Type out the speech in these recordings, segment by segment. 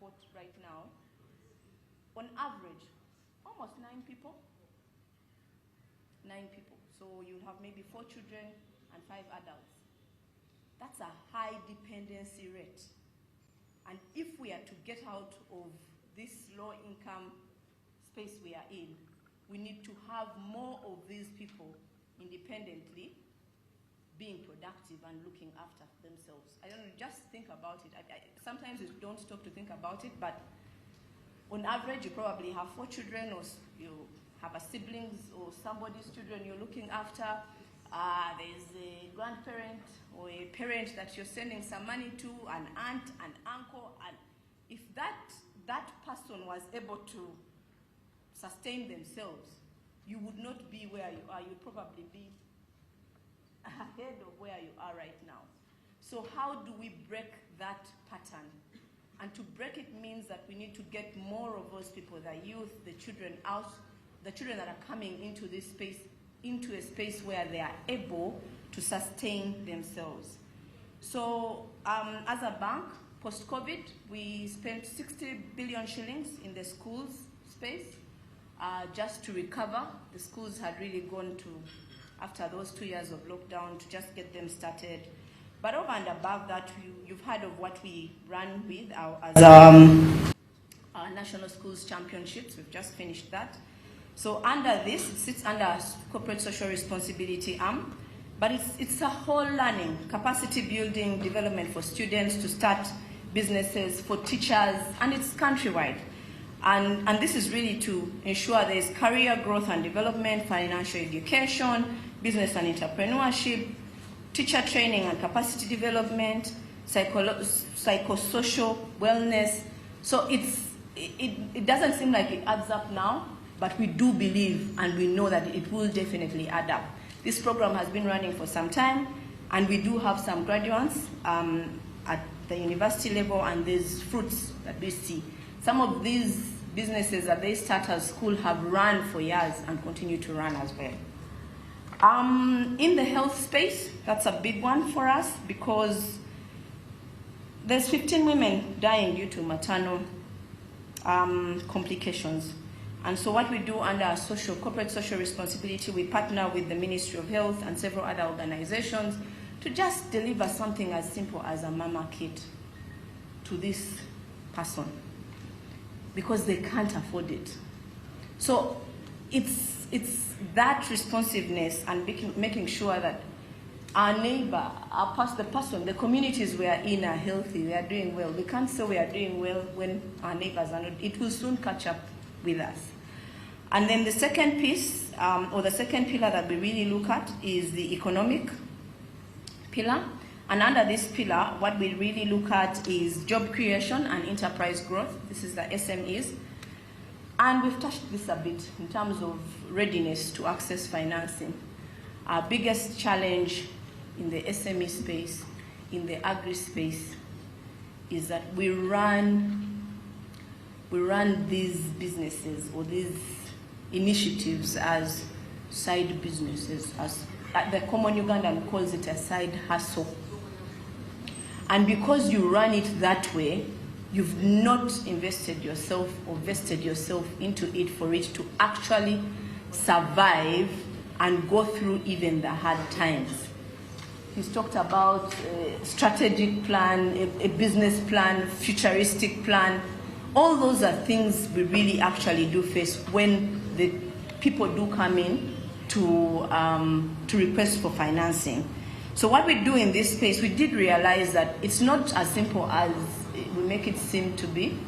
support right now, on average, almost 9 people. 9 people. So you'll have maybe 4 children and 5 adults. That's a high dependency rate. And if we are to get out of this low income space we are in, we need to have more of these people independently being productive and looking after themselves. I don't know, just think about it. Sometimes you don't stop to think about it, but on average, you probably have 4 children, or you have a siblings or somebody's children you're looking after. There's a grandparent or a parent that you're sending some money to, an aunt, an uncle, and if that person was able to sustain themselves, you would not be where you are. You'd probably be ahead of where you are right now. So how do we break that pattern? And to break it means that we need to get more of those people, the youth, the children out, the children that are coming into this space, into a space where they are able to sustain themselves. So as a bank, post-COVID, we spent 60 billion shillings in the schools space just to recover. The schools had really gone to, after those 2 years of lockdown, to just get them started. But over and above that, you've heard of what we run with our National Schools Championships. We've just finished that. So under this, it sits under corporate social responsibility arm, but it's a whole learning, capacity building, development for students to start businesses, for teachers, and it's countrywide. And this is really to ensure there is career growth and development, financial education, business and entrepreneurship, teacher training and capacity development, psychosocial wellness. So it doesn't seem like it adds up now, but we do believe and we know that it will definitely add up. This program has been running for some time, and we do have some graduates at the university level, and there's fruits that we see. Some of these businesses that they start at school have run for years and continue to run as well. In the health space, that's a big one for us because there's 15 women dying due to maternal complications. And so what we do under our corporate social responsibility, we partner with the Ministry of Health and several other organizations to just deliver something as simple as a mama kit to this person because they can't afford it. So it's that responsiveness and making sure that our neighbor, the person, the communities we are in are healthy, we are doing well. We can't say we are doing well when our neighbors are not. It will soon catch up with us. And then the second piece, or the second pillar that we really look at is the economic pillar. And under this pillar, what we really look at is job creation and enterprise growth. This is the SMEs. And we've touched this a bit in terms of readiness to access financing. Our biggest challenge in the SME space, in the agri space, is that we run these businesses or these initiatives as side businesses, as the common Ugandan calls it a side hustle. And because you run it that way, you've not invested yourself or vested yourself into it for it to actually survive and go through even the hard times. He's talked about a strategic plan, a business plan, futuristic plan. All those are things we really actually do face when the people do come in to request for financing. So what we do in this space, we did realize that it's not as simple as we make it seem to be,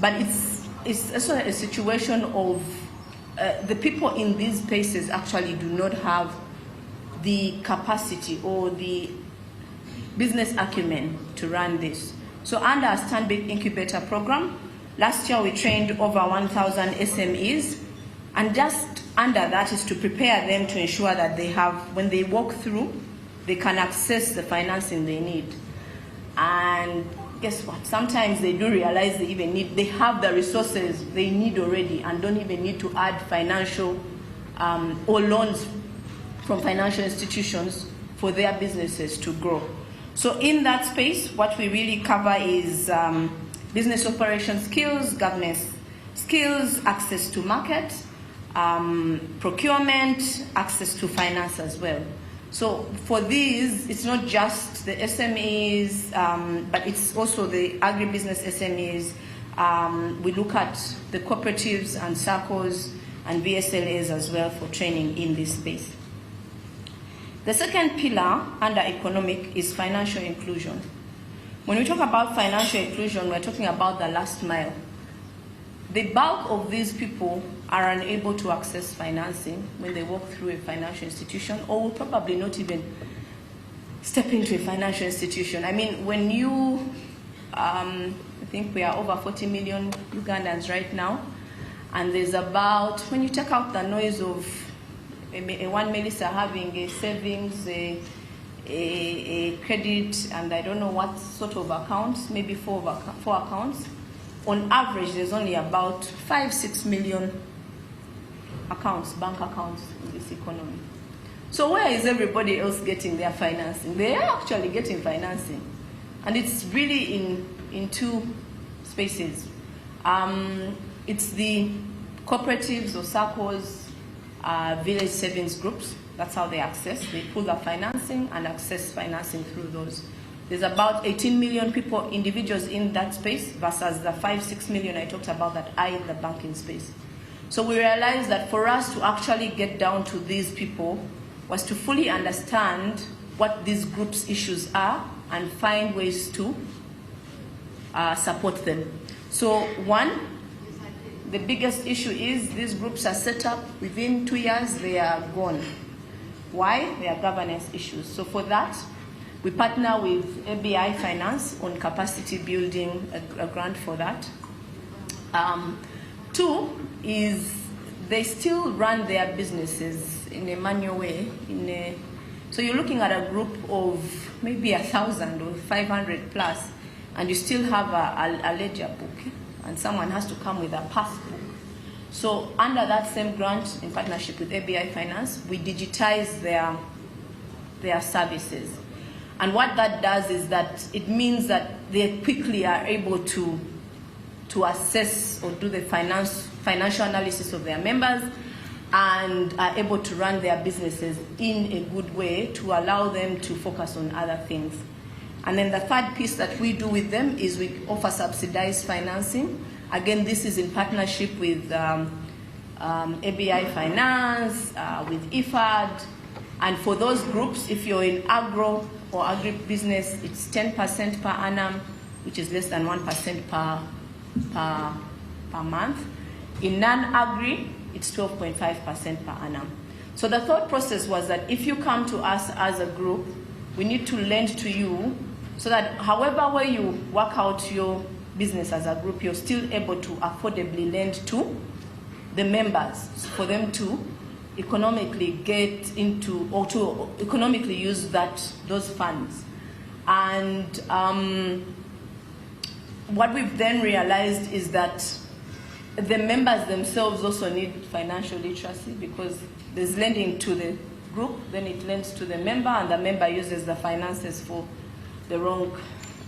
but it's also a situation of the people in these spaces actually do not have the capacity or the business acumen to run this. So under our Stanbic Incubator program, last year we trained over 1,000 SMEs, and just under that is to prepare them to ensure that they have, when they walk through, they can access the financing they need. And guess what? Sometimes they do realize they have the resources they need already and don't even need to add financial or loans from financial institutions for their businesses to grow. So in that space, what we really cover is business operation skills, governance skills, access to market, procurement, access to finance as well. So for these, it's not just the SMEs, but it's also the agribusiness SMEs. We look at the cooperatives and SACCOs and VSLAs as well for training in this space. The second pillar under economic is financial inclusion. When we talk about financial inclusion, we're talking about the last mile. The bulk of these people are unable to access financing when they walk through a financial institution, or will probably not even step into a financial institution. I mean, when you, I think we are over 40 million Ugandans right now, and there's about, when you take out the noise of one Melissa having a savings, a credit, and I don't know what sort of accounts, maybe four accounts, on average, there's only about 5-6 million accounts, bank accounts in this economy. So where is everybody else getting their financing? They are actually getting financing, and it's really in two spaces. It's the cooperatives or SACCOs, village savings groups. That's how they access. They pull the financing and access financing through those. There's about 18 million people, individuals in that space versus the 5-6 million I talked about that are in the banking space. So we realized that for us to actually get down to these people was to fully understand what these groups' issues are and find ways to support them. So one, the biggest issue is these groups are set up, within 2 years they are gone. Why? They are governance issues. So for that, we partner with ABI Finance on capacity building, a grant for that. Two is they still run their businesses in a manual way. So you're looking at a group of maybe 1,000 or 500 plus, and you still have a ledger book, and someone has to come with a passbook. So under that same grant, in partnership with ABI Finance, we digitize their services. And what that does is that it means that they quickly are able to assess or do the financial analysis of their members, and are able to run their businesses in a good way to allow them to focus on other things. And then the third piece that we do with them is we offer subsidized financing. Again, this is in partnership with ABI Finance, with IFAD. And for those groups, if you're in agro or agribusiness, it's 10% per annum, which is less than 1% per month. In non-agri, it's 12.5% per annum. So the thought process was that if you come to us as a group, we need to lend to you so that however way you work out your business as a group, you're still able to affordably lend to the members for them to economically get into, or to economically use those funds. And what we've then realized is that the members themselves also need financial literacy, because there's lending to the group, then it lends to the member, and the member uses the finances for the wrong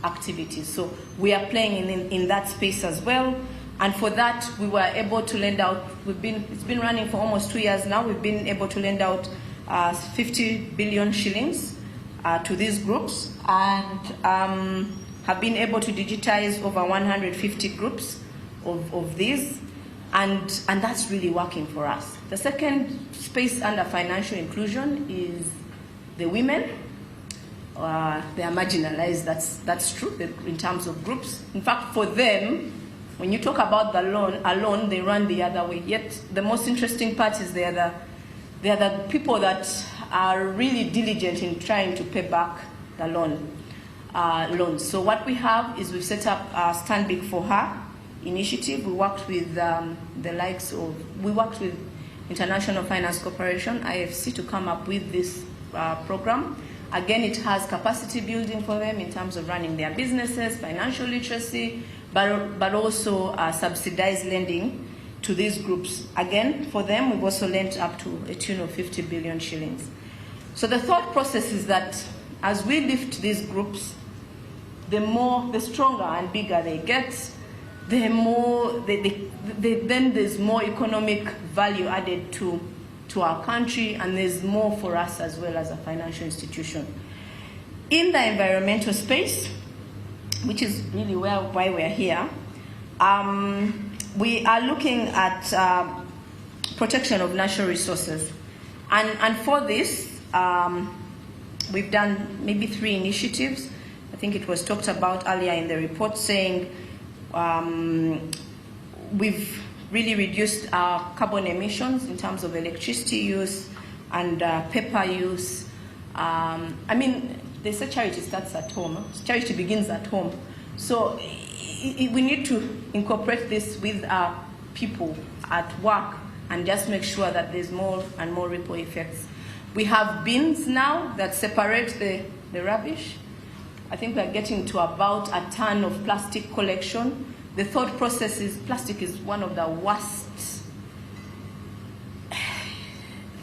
activities. So we are playing in that space as well. And for that, we were able to lend out, it's been running for almost 2 years now, we've been able to lend out 50 billion shillings to these groups, and have been able to digitize over 150 groups of these, and that's really working for us. The second space under financial inclusion is the women. They are marginalized, that's true in terms of groups. In fact, for them, when you talk about the loan alone, they run the other way. Yet the most interesting part is they are the people that are really diligent in trying to pay back the loans. So what we have is we've set up Stand Big for Her initiative. We worked with we worked with International Finance Corporation, IFC, to come up with this program. Again, it has capacity building for them in terms of running their businesses, financial literacy, but also subsidized lending to these groups. Again, for them, we've also lent up to a tune of 50 billion shillings. So the thought process is that as we lift these groups, the stronger and bigger they get, the more, then there's more economic value added to our country, and there's more for us as well as a financial institution. In the environmental space, which is really why we're here, we are looking at protection of natural resources. And for this, we've done maybe 3 initiatives. I think it was talked about earlier in the report, saying we've really reduced our carbon emissions in terms of electricity use and paper use. I mean, they say charity starts at home. Charity begins at home. So we need to incorporate this with our people at work and just make sure that there's more and more ripple effects. We have bins now that separate the rubbish. I think we're getting to about a ton of plastic collection. The thought process is plastic is one of the worst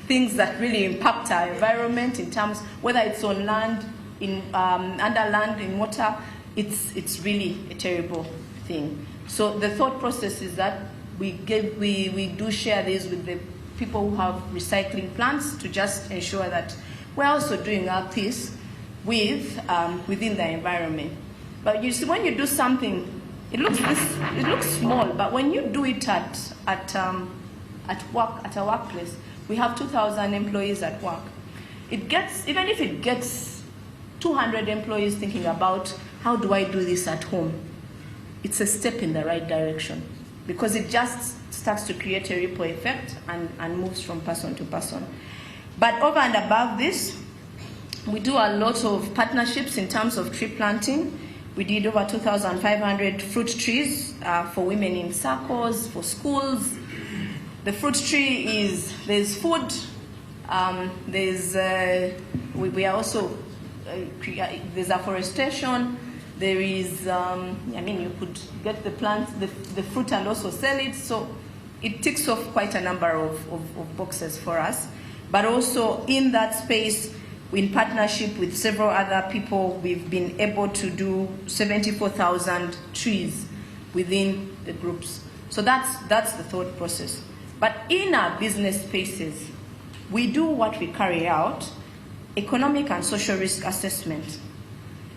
things that really impact our environment in terms, whether it's on land, in under land, in water, it's really a terrible thing. So the thought process is that we do share this with the people who have recycling plants to just ensure that we're also doing our piece within the environment. But you see, when you do something, it looks small, but when you do it at a workplace, we have 2,000 employees at work. Even if it gets 200 employees thinking about how do I do this at home, it's a step in the right direction, because it just starts to create a ripple effect and moves from person to person. But over and above this, we do a lot of partnerships in terms of tree planting. We did over 2,500 fruit trees for women in circles, for schools. The fruit tree is, there's food, we are also, there's afforestation, there is, I mean, you could get the plant, the fruit and also sell it, so it ticks off quite a number of boxes for us. But also in that space, in partnership with several other people, we've been able to do 74,000 trees within the groups. So that's the thought process. But in our business spaces, we do what we carry out, economic and social risk assessment.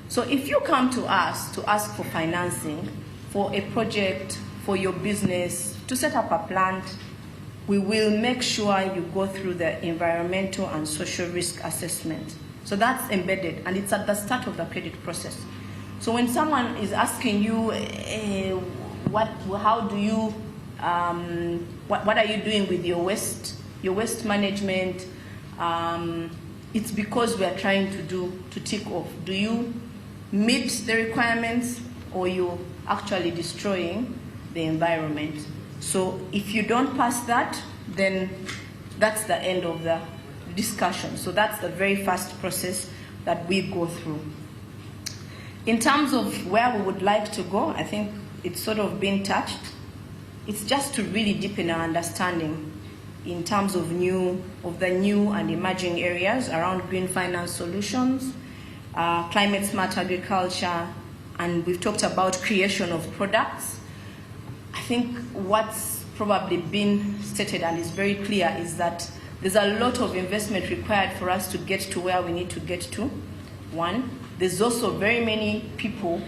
So if you come to us to ask for financing for a project, for your business, to set up a plant, we will make sure you go through the environmental and social risk assessment. So that's embedded, and it's at the start of the credit process. So when someone is asking you, how do you, what are you doing with your waste management? It's because we are trying to tick off. Do you meet the requirements, or you're actually destroying the environment? So if you don't pass that, then that's the end of the discussion. So that's the very first process that we go through. In terms of where we would like to go, I think it's sort of been touched. It's just to really deepen our understanding in terms of the new and emerging areas around green finance solutions, climate smart agriculture, and we've talked about creation of products. I think what's probably been stated and is very clear is that there's a lot of investment required for us to get to where we need to get to. One, there's also very many people,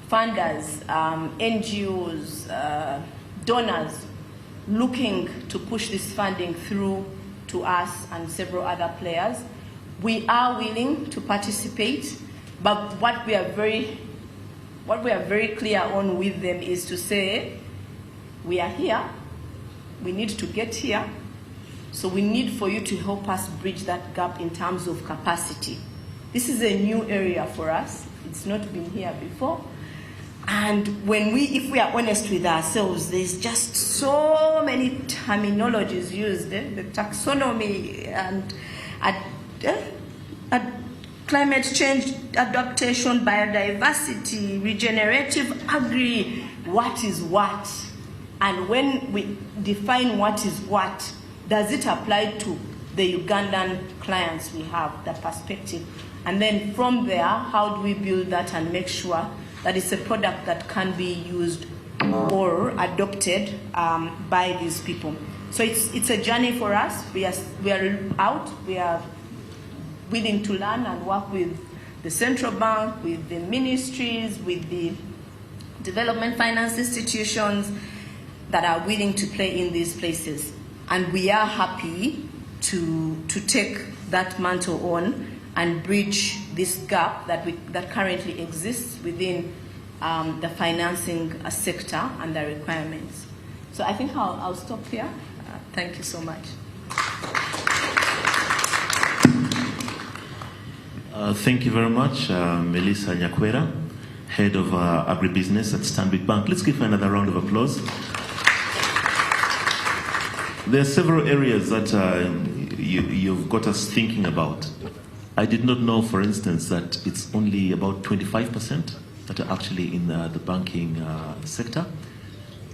funders, NGOs, donors, looking to push this funding through to us and several other players. We are willing to participate, but what we are very clear on with them is to say, we are here, we need to get here, so we need for you to help us bridge that gap in terms of capacity. This is a new area for us. It's not been here before. And if we are honest with ourselves, there's just so many terminologies used, the taxonomy and climate change adaptation, biodiversity, regenerative agri, what is what? And when we define what is what, does it apply to the Ugandan clients we have, the perspective? And then from there, how do we build that and make sure that it's a product that can be used or adopted by these people. So it's a journey for us. We are out. We are willing to learn and work with the central bank, with the ministries, with the development finance institutions that are willing to play in these places. And we are happy to take that mantle on and bridge this gap that currently exists within the financing sector and the requirements. So I think I'll stop here. Thank you so much. Thank you very much, Melissa Nyakwera, Head of Agribusiness at Stanbic Bank. Let's give her another round of applause. There are several areas that you've got us thinking about. I did not know, for instance, that it's only about 25% that are actually in the banking sector.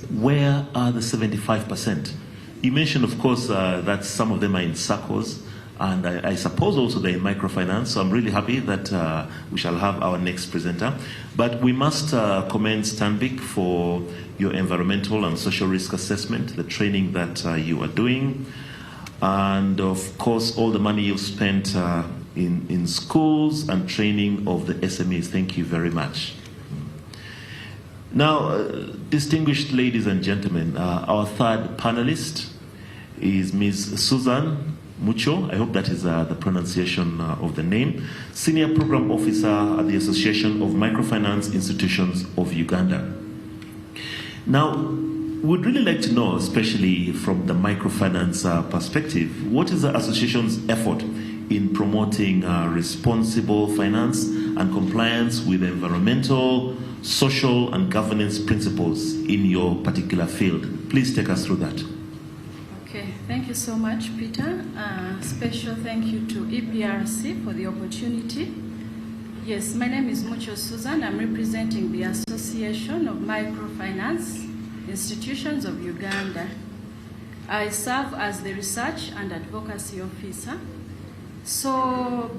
Where are the 75%? You mentioned, of course, that some of them are in SACCOs, and I suppose also they're in microfinance, so I'm really happy that we shall have our next presenter. But we must commend Stanbic for your environmental and social risk assessment, the training that you are doing, and of course all the money you've spent in schools and training of the SMEs. Thank you very much. Now, distinguished ladies and gentlemen, our third panelist is Ms. Susan Mucho. I hope that is the pronunciation of the name. Senior Program Officer at the Association of Microfinance Institutions of Uganda. Now, we'd really like to know, especially from the microfinance perspective, what is the association's effort in promoting responsible finance and compliance with environmental, social, and governance principles in your particular field? Please take us through that. Okay, thank you so much, Peter. Special thank you to EPRC for the opportunity. Yes, my name is Mucho Susan. I'm representing the Association of Microfinance Institutions of Uganda. I serve as the Research and Advocacy Officer. So,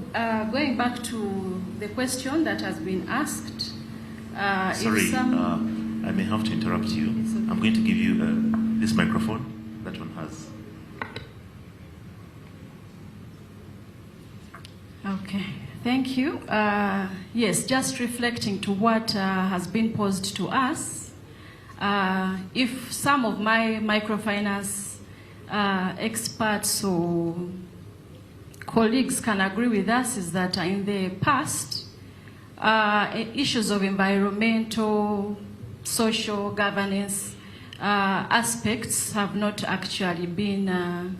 going back to the question that has been asked. Sorry, I may have to interrupt you. Okay. I'm going to give you this microphone. That one has. Okay, thank you. Yes, just reflecting to what has been posed to us. If some of my microfinance experts or colleagues can agree with us, is that in the past, issues of environmental, social, governance aspects have not actually been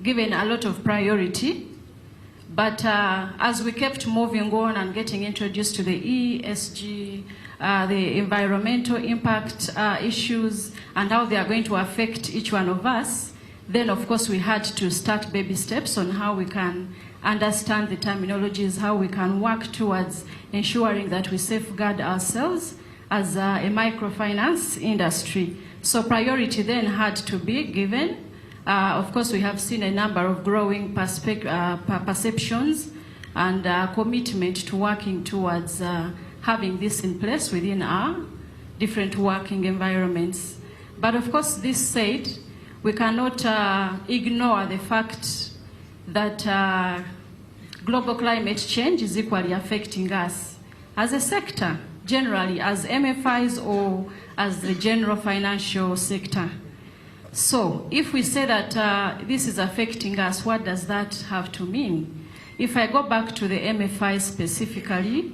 given a lot of priority. But as we kept moving on and getting introduced to the ESG, the environmental impact issues and how they are going to affect each one of us, then of course we had to start baby steps on how we can understand the terminologies, how we can work towards ensuring that we safeguard ourselves as a microfinance industry. So priority then had to be given. Of course, we have seen a number of growing perceptions and commitment to working towards having this in place within our different working environments. But of course, this said, we cannot ignore the fact that global climate change is equally affecting us as a sector, generally, as MFIs or as the general financial sector. So, if we say that this is affecting us, what does that have to mean? If I go back to the MFI specifically,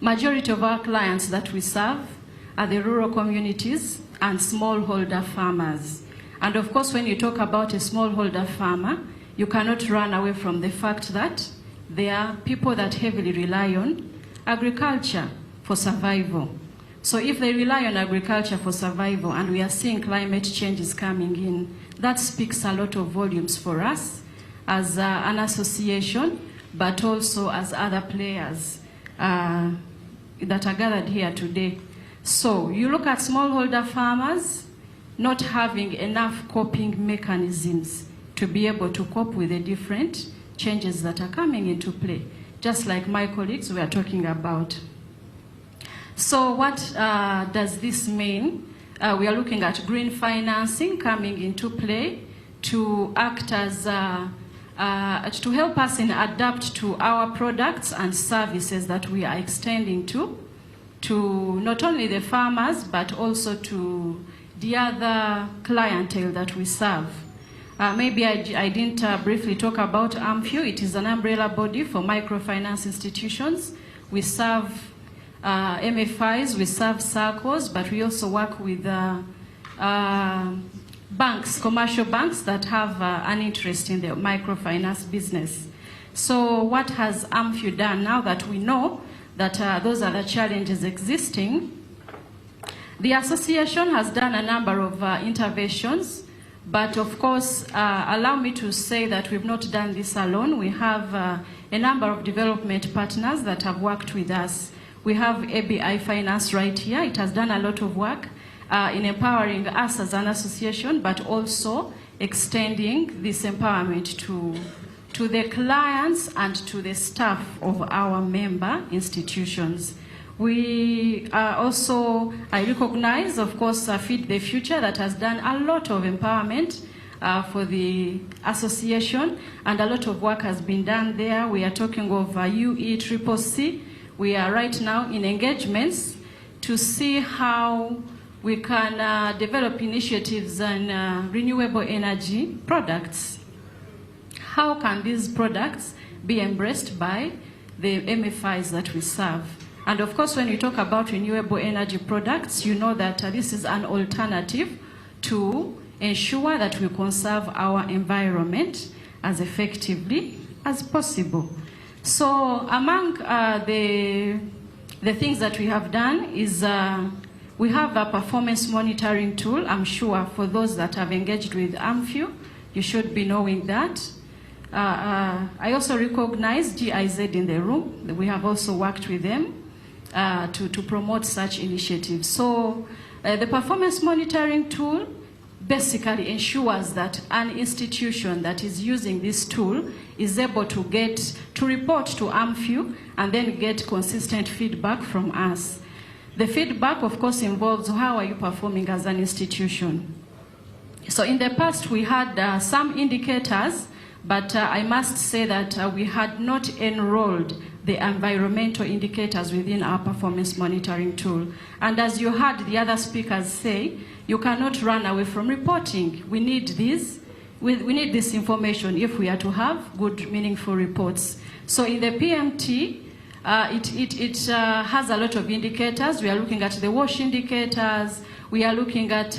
majority of our clients that we serve are the rural communities and smallholder farmers. And of course, when you talk about a smallholder farmer, you cannot run away from the fact that there are people that heavily rely on agriculture for survival. So if they rely on agriculture for survival and we are seeing climate changes coming in, that speaks a lot of volumes for us as an association, but also as other players that are gathered here today. So you look at smallholder farmers not having enough coping mechanisms to be able to cope with the different changes that are coming into play, just like my colleagues were talking about. So what does this mean? We are looking at green financing coming into play to act as, to help us in adapt to our products and services that we are extending to not only the farmers, but also to the other clientele that we serve. Maybe I didn't briefly talk about AMFU. It is an umbrella body for microfinance institutions. We serve MFIs, we serve circles, but we also work with banks, commercial banks that have an interest in the microfinance business. So what has AMFU done now that we know that those are the challenges existing? The association has done a number of interventions, but of course, allow me to say that we've not done this alone. We have a number of development partners that have worked with us. We have ABI Finance right here. It has done a lot of work in empowering us as an association, but also extending this empowerment to the clients and to the staff of our member institutions. We also, I recognize, of course, Feed the Future that has done a lot of empowerment for the association, and a lot of work has been done there. We are talking of UECCC. We are right now in engagements to see how we can develop initiatives on renewable energy products. How can these products be embraced by the MFIs that we serve? And of course, when you talk about renewable energy products, you know that this is an alternative to ensure that we conserve our environment as effectively as possible. So among the things that we have done is we have a performance monitoring tool. I'm sure for those that have engaged with AMFU, you should be knowing that. I also recognize GIZ in the room. We have also worked with them to promote such initiatives. So the performance monitoring tool basically ensures that an institution that is using this tool is able to report to AMFU and then get consistent feedback from us. The feedback, of course, involves how are you performing as an institution. So in the past, we had some indicators, but I must say that we had not enrolled the environmental indicators within our performance monitoring tool. And as you heard the other speakers say, you cannot run away from reporting. We need this. We need this information if we are to have good, meaningful reports. So in the PMT, it has a lot of indicators. We are looking at the WASH indicators. We are looking at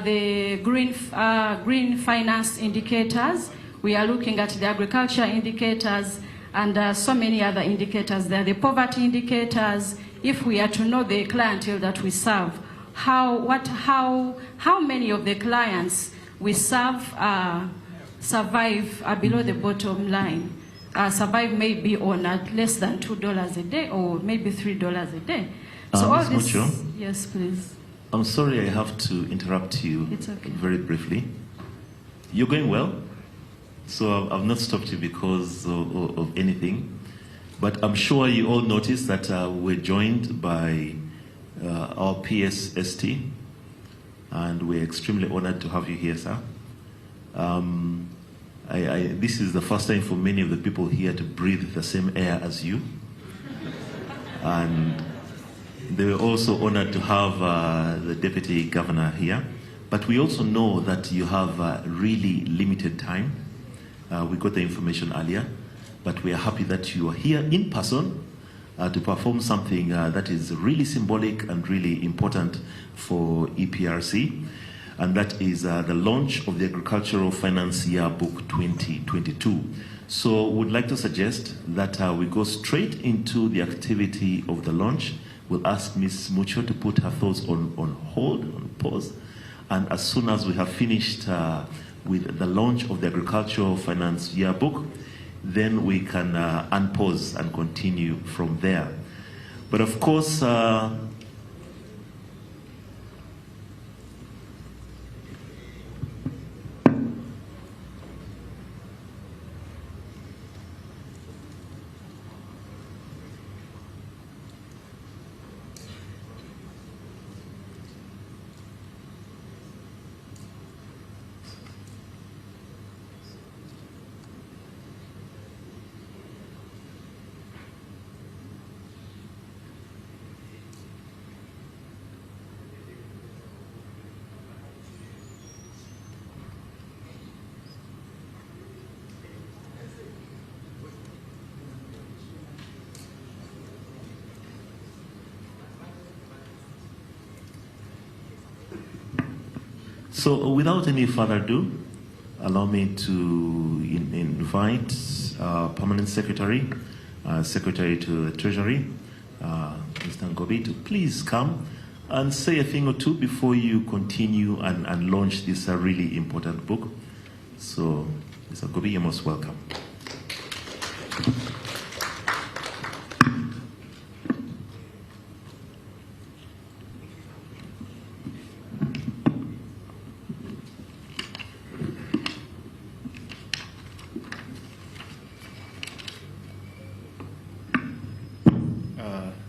the green finance indicators. We are looking at the agriculture indicators and so many other indicators there. The poverty indicators, if we are to know the clientele that we serve, how many of the clients we serve survive below the bottom line. Survive maybe on at less than $2 a day or maybe $3 a day. So all this, yes, please. I'm sorry I have to interrupt you. It's okay. Very briefly. You're going well, so I've not stopped you because of anything. But I'm sure you all noticed that we're joined by our PSST, and we're extremely honored to have you here, sir. This is the first time for many of the people here to breathe the same air as you. And they were also honored to have the Deputy Governor here. But we also know that you have really limited time. We got the information earlier, but we are happy that you are here in person to perform something that is really symbolic and really important for EPRC. And that is the launch of the Agricultural Finance Yearbook 2022. So we'd like to suggest that we go straight into the activity of the launch. We'll ask Ms. Mucho to put her thoughts on hold, on pause. And as soon as we have finished with the launch of the Agricultural Finance Yearbook, then we can unpause and continue from there. But of course, So without any further ado, allow me to invite Permanent Secretary, Secretary to the Treasury, Mr. Ngobi, to please come and say a thing or two before you continue and launch this really important book. So, Mr. Ngobi, you're most welcome.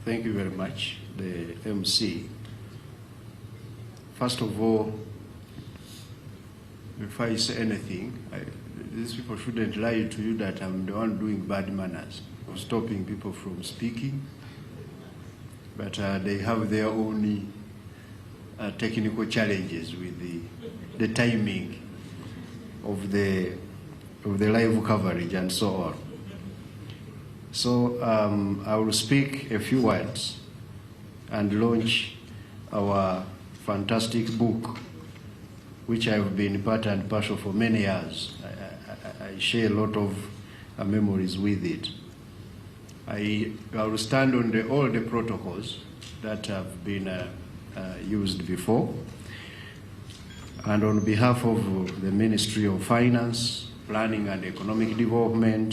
Thank you very much, the MC. First of all, before I say anything, these people shouldn't lie to you that I'm the one doing bad manners or stopping people from speaking, but they have their own technical challenges with the timing of the live coverage and so on. So I will speak a few words and launch our fantastic book, which I've been part and parcel for many years. I share a lot of memories with it. I will stand on all the protocols that have been used before. And on behalf of the Ministry of Finance, Planning and Economic Development,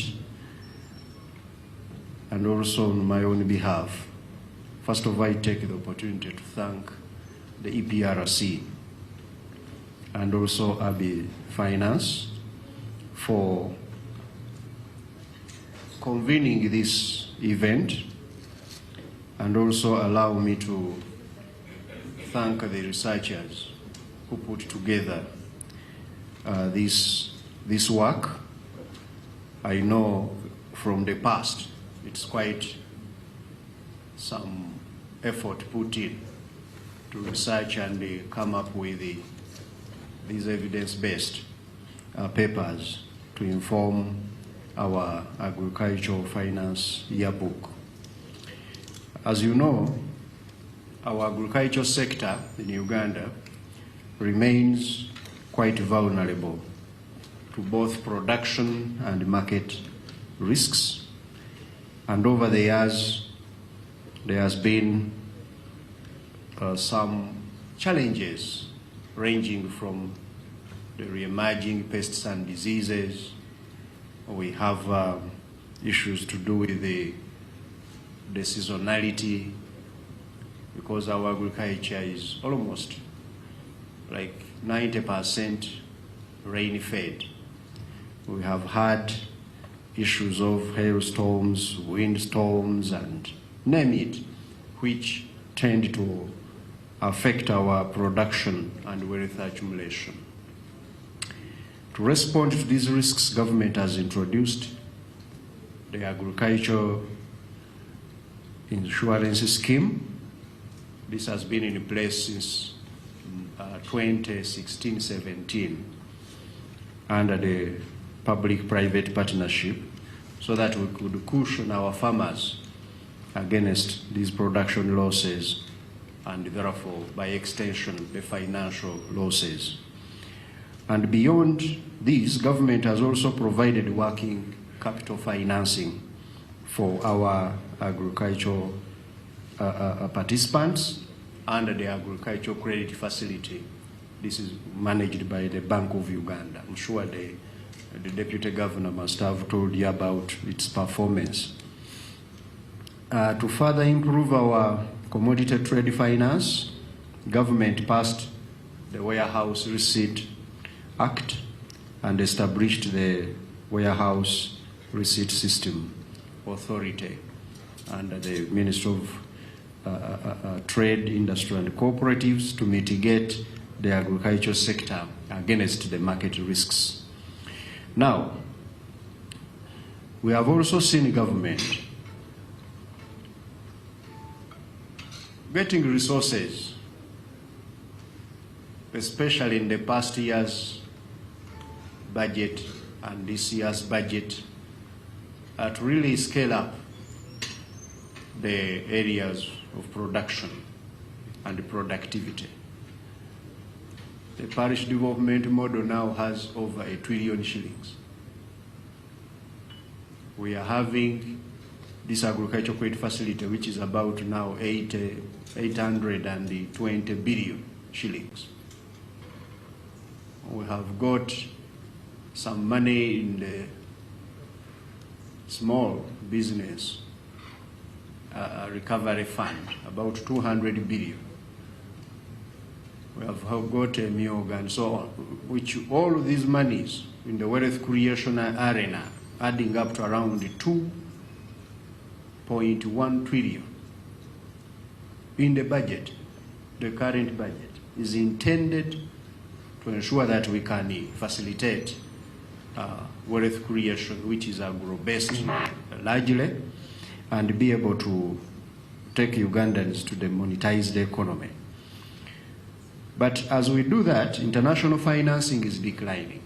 and also on my own behalf, first of all, I take the opportunity to thank the EPRC and also AB Finance for convening this event, and also allow me to thank the researchers who put together this work. I know from the past it's quite some effort put in to research and come up with these evidence-based papers to inform our agricultural finance yearbook. As you know, our agricultural sector in Uganda remains quite vulnerable to both production and market risks. And over the years, there has been some challenges ranging from the re-emerging pests and diseases. We have issues to do with the seasonality, because our agriculture is almost like 90% rain-fed. We have had issues of hailstorms, windstorms, and name it, which tend to affect our production and wealth accumulation. To respond to these risks, government has introduced the agricultural insurance scheme. This has been in place since 2016-17 under the public-private partnership, so that we could cushion our farmers against these production losses and therefore, by extension, the financial losses. And beyond this, government has also provided working capital financing for our agricultural participants under the agricultural credit facility. This is managed by the Bank of Uganda. I'm sure the Deputy Governor must have told you about its performance. To further improve our commodity trade finance, government passed the Warehouse Receipt Act and established the Warehouse Receipt System Authority under the Ministry of Trade, Industry and Cooperatives to mitigate the agricultural sector against the market risks. Now, we have also seen government getting resources, especially in the past year's budget and this year's budget, to really scale up the areas of production and productivity. The parish development model now has over 1 trillion shillings. We are having this agricultural credit facility, which is about now 820 billion shillings. We have got some money in the small business recovery fund, about 200 billion. We have got a MIOG and so on, which all of these monies in the wealth creation arena adding up to around 2.1 trillion in the budget. The current budget is intended to ensure that we can facilitate wealth creation, which is agro-based largely, and be able to take Ugandans to the monetized economy. But as we do that, international financing is declining.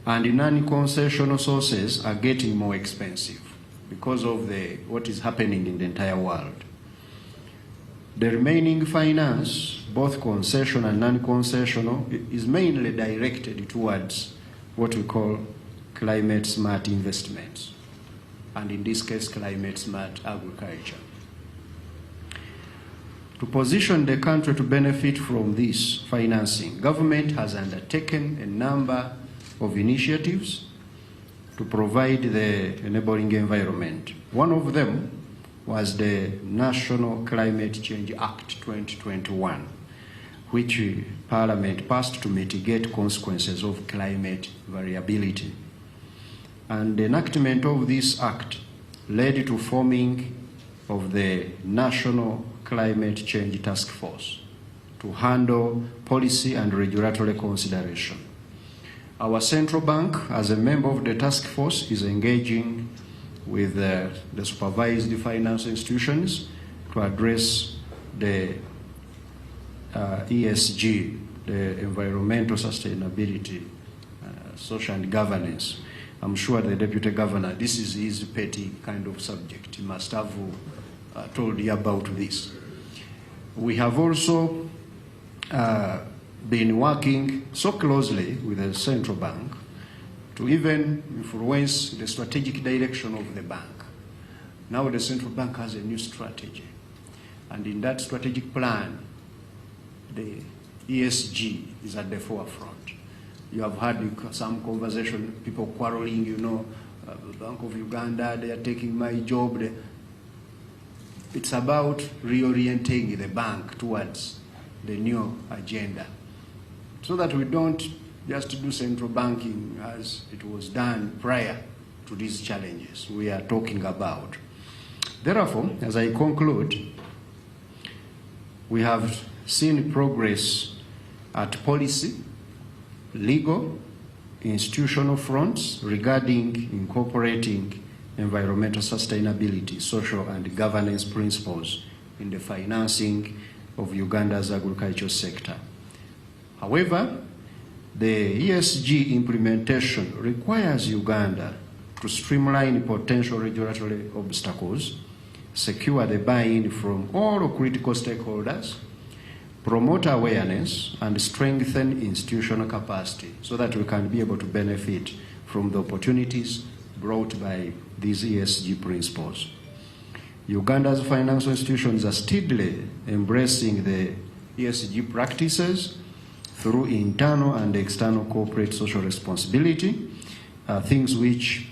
And non-concessional sources are getting more expensive because of what is happening in the entire world. The remaining finance, both concessional and non-concessional, is mainly directed towards what we call climate smart investments, and in this case, climate smart agriculture. To position the country to benefit from this financing, government has undertaken a number of initiatives to provide the enabling environment. One of them was the National Climate Change Act 2021, which Parliament passed to mitigate consequences of climate variability. And the enactment of this act led to forming of the National Climate Change Task Force to handle policy and regulatory consideration. Our central bank, as a member of the task force, is engaging with the supervised finance institutions to address the ESG, the environmental sustainability, social and governance. I'm sure the Deputy Governor, this is his petty kind of subject. He must have told you about this. We have also been working so closely with the central bank to even influence the strategic direction of the bank. Now the central bank has a new strategy, and in that strategic plan, the ESG is at the forefront. You have had some conversation, people quarreling, Bank of Uganda, they are taking my job. It's about reorienting the bank towards the new agenda, so that we don't just do central banking as it was done prior to these challenges we are talking about. Therefore, as I conclude, we have seen progress at policy, legal, institutional fronts regarding incorporating environmental sustainability, social and governance principles in the financing of Uganda's agricultural sector. However, the ESG implementation requires Uganda to streamline potential regulatory obstacles, secure the buy-in from all critical stakeholders, promote awareness, and strengthen institutional capacity so that we can be able to benefit from the opportunities brought by these ESG principles. Uganda's financial institutions are steadily embracing the ESG practices through internal and external corporate social responsibility, things which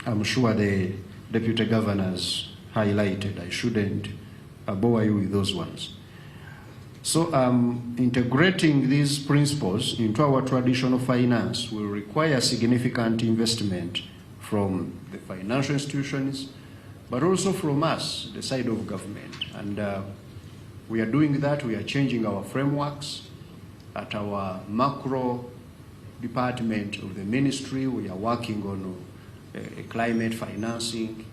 I'm sure the Deputy Governors highlighted. I shouldn't bore you with those ones. So integrating these principles into our traditional finance will require significant investment from the financial institutions, but also from us, the side of government. And we are doing that. We are changing our frameworks. At our macro department of the ministry, we are working on a climate financing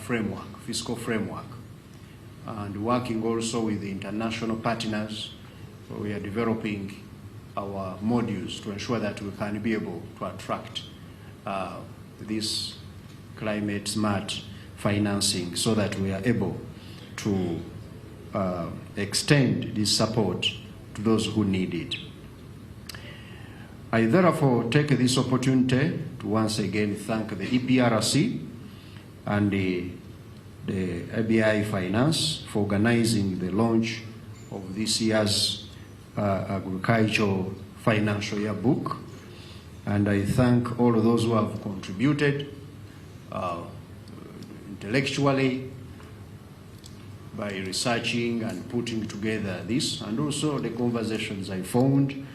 framework, fiscal framework, and working also with the international partners. We are developing our modules to ensure that we can be able to attract this climate smart financing so that we are able to extend this support to those who need it. I therefore take this opportunity to once again thank the EPRC and the ABI Finance for organizing the launch of this year's agricultural financial year book. And I thank all of those who have contributed intellectually by researching and putting together this, and also the conversations I found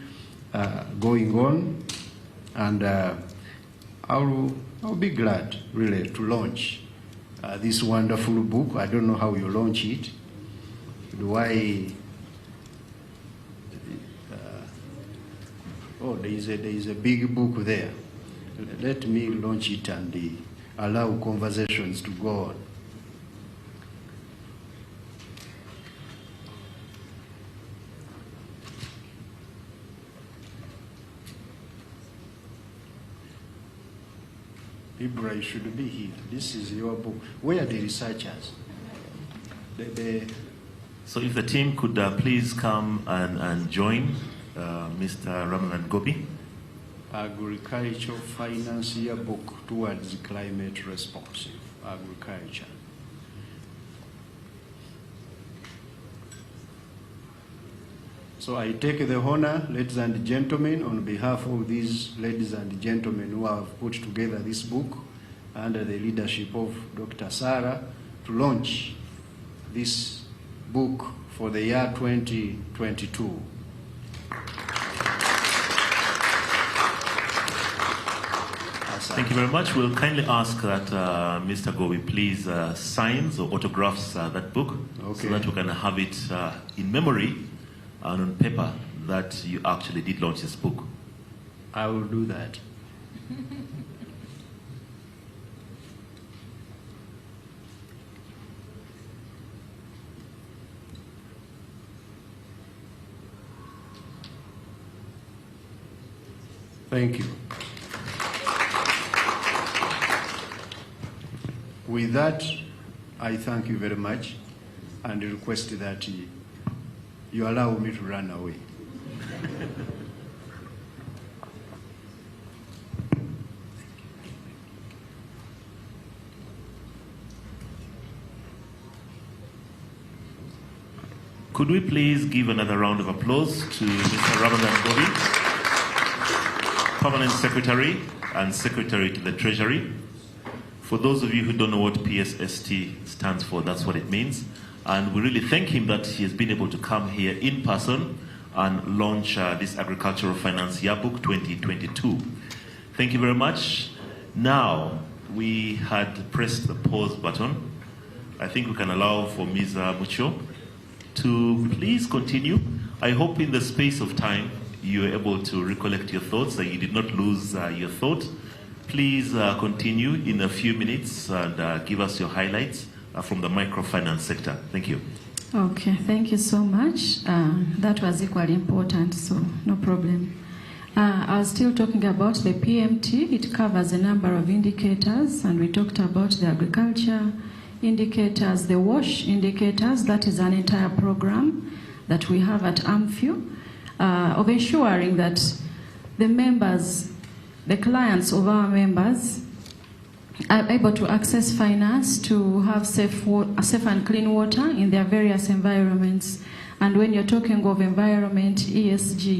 going on. And I'll be glad really to launch this wonderful book. I don't know how you launch it. Do I? Oh, there is a big book there. Let me launch it and allow conversations to go on. Ibra, you should be here. This is your book. Where are the researchers? So if the team could please come and join Mr. Ramadan Gobi. Agricultural Finance Year Book Towards Climate Responsive Agriculture. So I take the honor, ladies and gentlemen, on behalf of these ladies and gentlemen who have put together this book under the leadership of Dr. Sarah, to launch this book for the year 2022. Thank you very much. We'll kindly ask that Mr. Gobi please signs or autographs that book, okay, so that we can have it in memory and on paper that you actually did launch this book. I will do that. Thank you. With that, I thank you very much and request that you allow me to run away. Could we please give another round of applause to Mr. Ramadan Gobi, Permanent Secretary and Secretary to the Treasury. For those of you who don't know what PSST stands for, that's what it means. And we really thank him that he has been able to come here in person and launch this Agricultural Finance Yearbook 2022. Thank you very much. Now, we had pressed the pause button. I think we can allow for Ms. Mucho to please continue. I hope in the space of time you are able to recollect your thoughts, that you did not lose your thought. Please continue in a few minutes and give us your highlights from the microfinance sector. Thank you. Okay, thank you so much. That was equally important, so no problem. I was still talking about the PMT. It covers a number of indicators, and we talked about the agriculture indicators, the WASH indicators. That is an entire program that we have at AMFU of ensuring that the members, the clients of our members, are able to access finance to have safe and clean water in their various environments. And when you're talking of environment, ESG,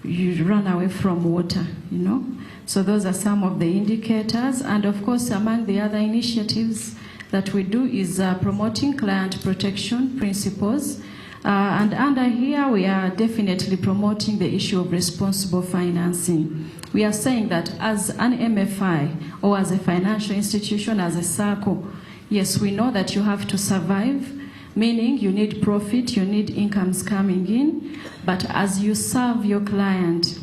you run away from water, you know. So those are some of the indicators. And of course, among the other initiatives that we do is promoting client protection principles. And under here, we are definitely promoting the issue of responsible financing. We are saying that as an MFI or as a financial institution, as a circle, yes, we know that you have to survive, meaning you need profit, you need incomes coming in, but as you serve your client,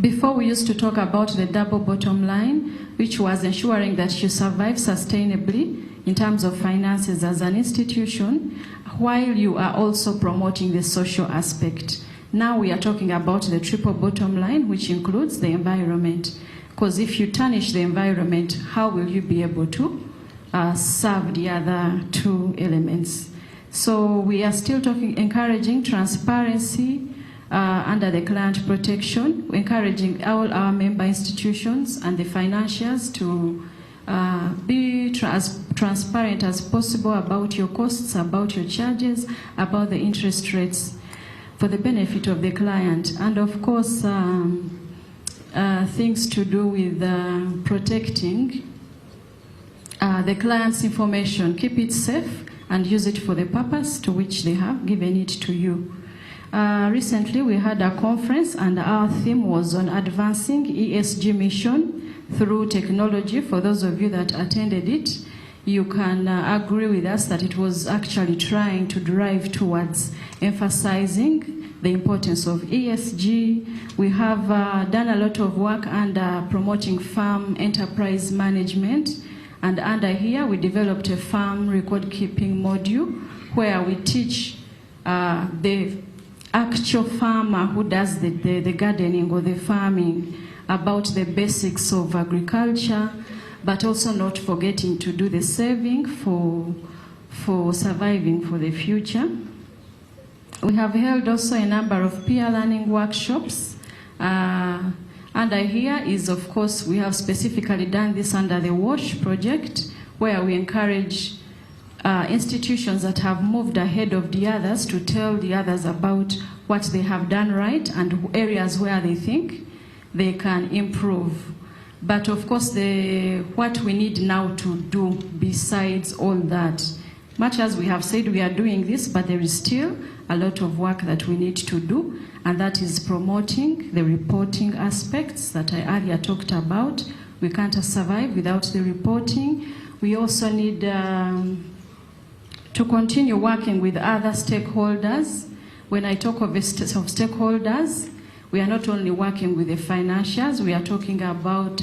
before we used to talk about the double bottom line, which was ensuring that you survive sustainably in terms of finances as an institution, while you are also promoting the social aspect. Now we are talking about the triple bottom line, which includes the environment. Because if you tarnish the environment, how will you be able to serve the other two elements? So we are still encouraging transparency under the client protection, encouraging all our member institutions and the financiers to be as transparent as possible about your costs, about your charges, about the interest rates for the benefit of the client. And of course, things to do with protecting the client's information. Keep it safe and use it for the purpose to which they have given it to you. Recently, we had a conference and our theme was on advancing ESG mission through technology. For those of you that attended it, you can agree with us that it was actually trying to drive towards emphasizing the importance of ESG. We have done a lot of work under promoting farm enterprise management, and under here we developed a farm record keeping module where we teach the actual farmer who does the gardening or the farming about the basics of agriculture, but also not forgetting to do the saving for surviving for the future. We have held also a number of peer learning workshops. Under here is, of course, we have specifically done this under the WASH project, where we encourage institutions that have moved ahead of the others to tell the others about what they have done right and areas where they think they can improve. But of course, what we need now to do besides all that, much as we have said we are doing this, but there is still a lot of work that we need to do, and that is promoting the reporting aspects that I earlier talked about. We can't survive without the reporting. We also need to continue working with other stakeholders. When I talk of stakeholders, we are not only working with the financiers, we are talking about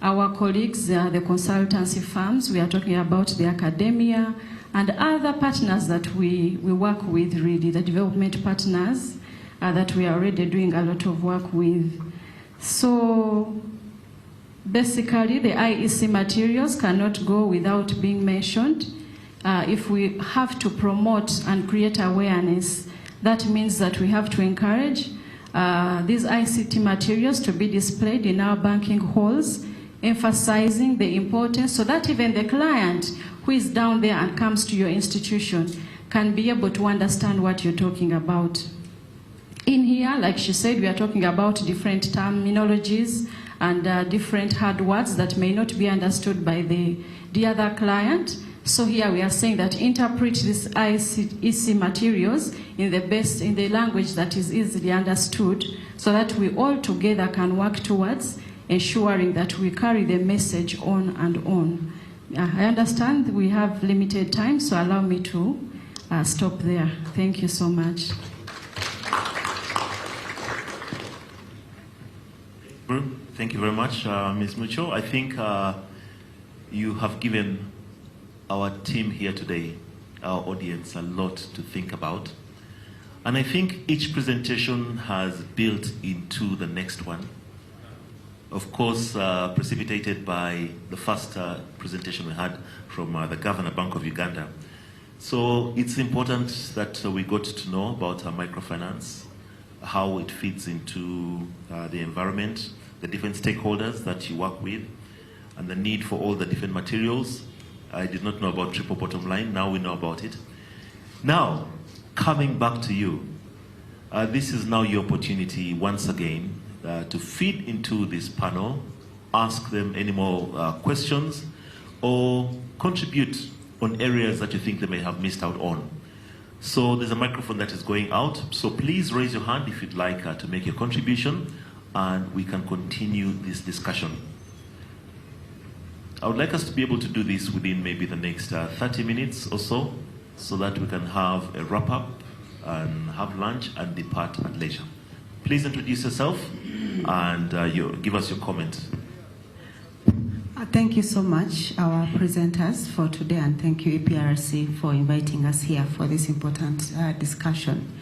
our colleagues, the consultancy firms, we are talking about the academia, and other partners that we work with, really, the development partners that we are already doing a lot of work with. So basically, the IEC materials cannot go without being mentioned. If we have to promote and create awareness, that means that we have to encourage these ICT materials to be displayed in our banking halls, emphasizing the importance so that even the client who is down there and comes to your institution can be able to understand what you're talking about. In here, like she said, we are talking about different terminologies and different hard words that may not be understood by the other client. So here we are saying that interpret these IEC materials in the language that is easily understood, so that we all together can work towards ensuring that we carry the message on and on. I understand we have limited time, so allow me to stop there. Thank you so much. Thank you very much, Ms. Mucho. I think you have given our team here today, our audience, a lot to think about. And I think each presentation has built into the next one. Of course, precipitated by the first presentation we had from the Governor Bank of Uganda. So it's important that we got to know about microfinance, how it fits into the environment, the different stakeholders that you work with, and the need for all the different materials. I did not know about triple bottom line. Now we know about it. Now, coming back to you, this is now your opportunity once again to feed into this panel, ask them any more questions, or contribute on areas that you think they may have missed out on. So there's a microphone that is going out. So please raise your hand if you'd like to make your contribution, and we can continue this discussion. I would like us to be able to do this within maybe the next 30 minutes or so that we can have a wrap-up and have lunch and depart at leisure. Please introduce yourself and give us your comment. Thank you so much, our presenters, for today, and thank you, EPRC, for inviting us here for this important discussion.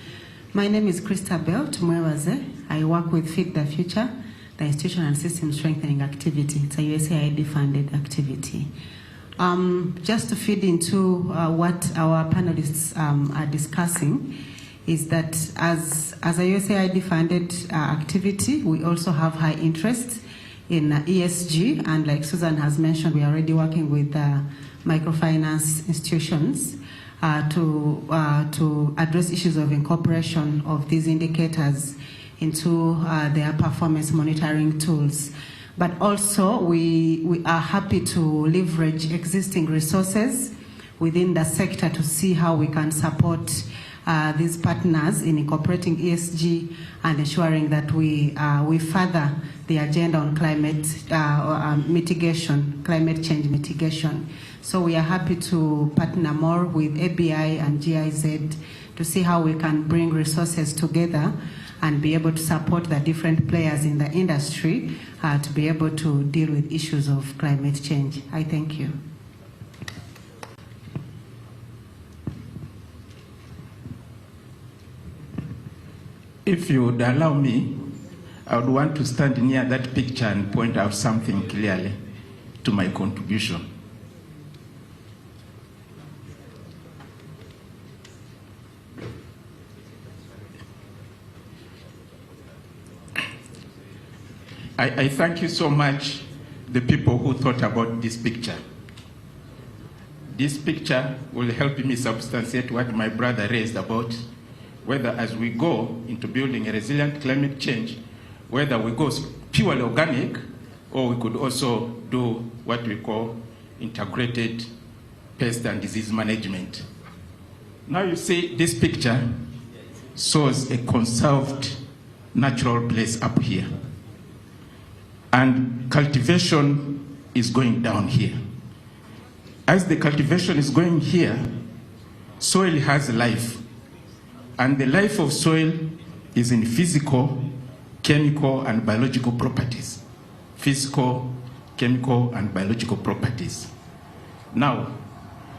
My name is Christabel Tumwewaze. I work with Feed the Future, the Institutional and System Strengthening Activity. It's a USAID-funded activity. Just to feed into what our panelists are discussing, is that as a USAID funded activity, we also have high interest in ESG, and like Susan has mentioned, we are already working with microfinance institutions to address issues of incorporation of these indicators into their performance monitoring tools. But also, we are happy to leverage existing resources within the sector to see how we can support these partners in incorporating ESG and ensuring that we further the agenda on climate mitigation, climate change mitigation. So we are happy to partner more with ABI and GIZ to see how we can bring resources together and be able to support the different players in the industry to be able to deal with issues of climate change. I thank you. If you would allow me, I would want to stand near that picture and point out something clearly to my contribution. I thank you so much, the people who thought about this picture. This picture will help me substantiate what my brother raised about whether as we go into building a resilient climate change, whether we go purely organic, or we could also do what we call integrated pest and disease management. Now you see this picture shows a conserved natural place up here. And cultivation is going down here. As the cultivation is going here, soil has life. And the life of soil is in physical, chemical, and biological properties. Physical, chemical, and biological properties. Now,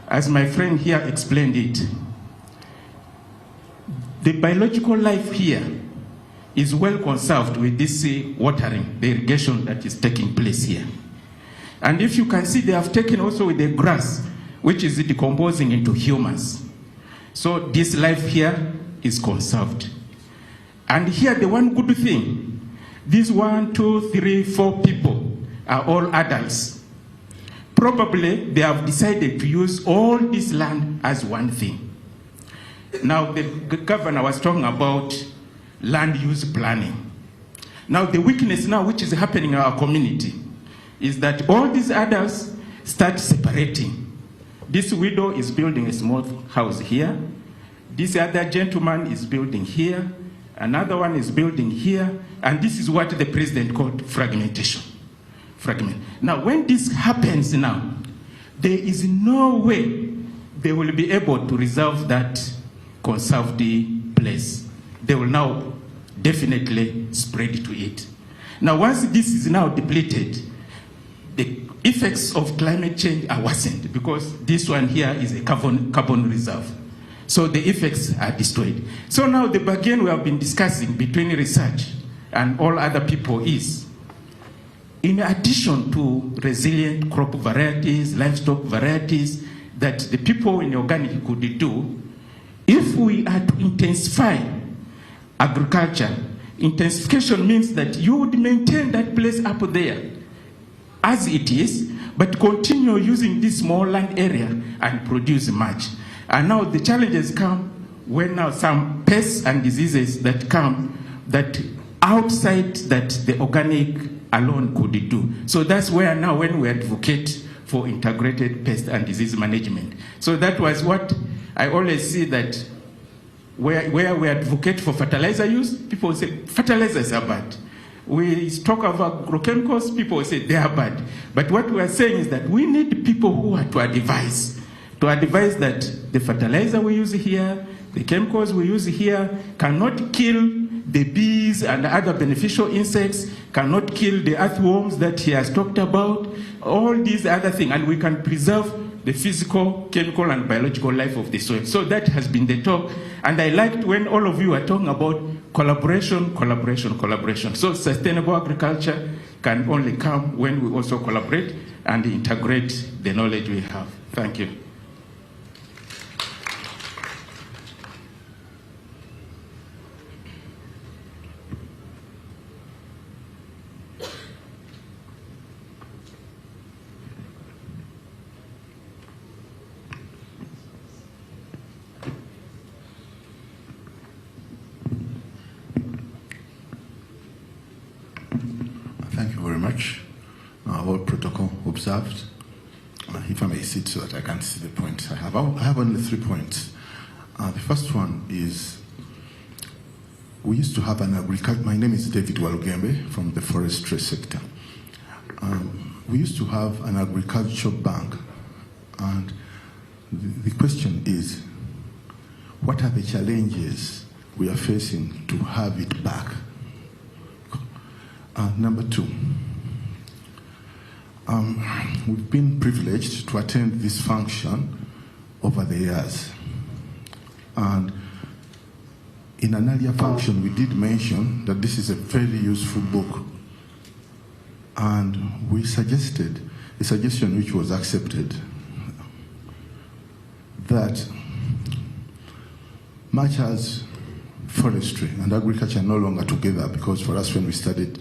as my friend here explained it, the biological life here is well conserved with this watering, the irrigation that is taking place here. And if you can see, they have taken also with the grass, which is decomposing into humus. So this life here is conserved. And here the one good thing, these 1, 2, 3, 4 people are all adults. Probably they have decided to use all this land as one thing. Now the governor was talking about land use planning. Now the weakness now which is happening in our community is that all these adults start separating. This widow is building a small house here. This other gentleman is building here. Another one is building here. And this is what the president called fragmentation. Now when this happens now, there is no way they will be able to resolve that conserved place. They will now definitely spread to it. Now once this is now depleted, the effects of climate change are worsened because this one here is a carbon reserve. So the effects are destroyed. So now the bargain we have been discussing between research and all other people is, in addition to resilient crop varieties, livestock varieties that the people in organic could do, if we are to intensify agriculture, intensification means that you would maintain that place up there as it is, but continue using this small land area and produce much. And now the challenges come when now some pests and diseases that come that outside that the organic alone could do. So that's where now when we advocate for integrated pest and disease management. So that was what I always see, that where we advocate for fertilizer use, people say fertilizers are bad. We talk about agrochemicals, people say they are bad. But what we are saying is that we need people who are to advise that the fertilizer we use here, the chemicals we use here cannot kill the bees and other beneficial insects, cannot kill the earthworms that he has talked about, all these other things, and we can preserve the physical, chemical, and biological life of the soil. So that has been the talk, and I liked when all of you are talking about collaboration. So sustainable agriculture can only come when we also collaborate. and integrate the knowledge we have. Thank you. Thank you very much. All protocol observed. If I may sit so that I can see the points I have. I have only 3 points. The first one is, we used to have an agriculture, my name is David Walugembe from the forestry sector. We used to have an agricultural bank, and the question is, what are the challenges we are facing to have it back? Number 2, we've been privileged to attend this function over the years. And in an earlier function, we did mention that this is a very useful book. And we suggested, a suggestion which was accepted, that much as forestry and agriculture are no longer together, because for us when we studied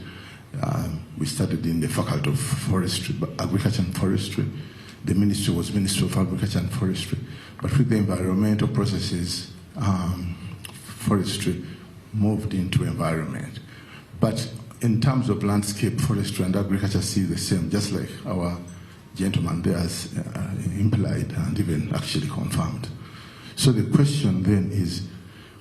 in the Faculty of Forestry, Agriculture and Forestry. The ministry was Ministry of Agriculture and Forestry. But with the environmental processes, forestry moved into environment. But in terms of landscape, forestry and agriculture see the same, just like our gentleman there has implied and even actually confirmed. So the question then is,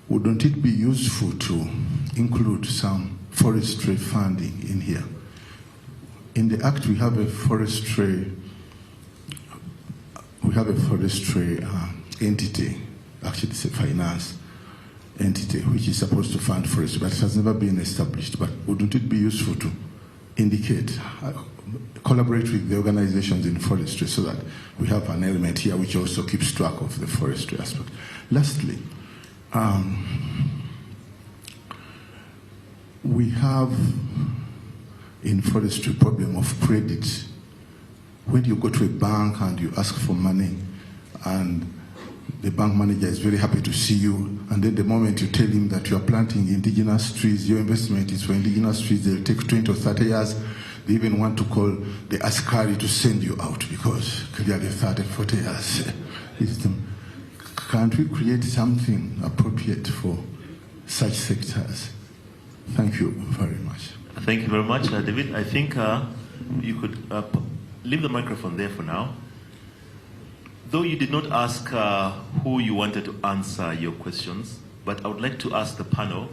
wouldn't it be useful to include some forestry funding in here? In the Act, we have a forestry entity, actually it's a finance entity, which is supposed to fund forestry, but it has never been established. But wouldn't it be useful to indicate, collaborate with the organizations in forestry so that we have an element here which also keeps track of the forestry aspect? Lastly, we have in forestry problem of credit. When you go to a bank and you ask for money, and the bank manager is very happy to see you, and then the moment you tell him that you are planting indigenous trees, your investment is for indigenous trees, they'll take 20 or 30 years. They even want to call the askari to send you out because clearly 30, 40 years. Can't we create something appropriate for such sectors? Thank you very much. Thank you very much, David. I think you could leave the microphone there for now. Though you did not ask who you wanted to answer your questions, but I would like to ask the panel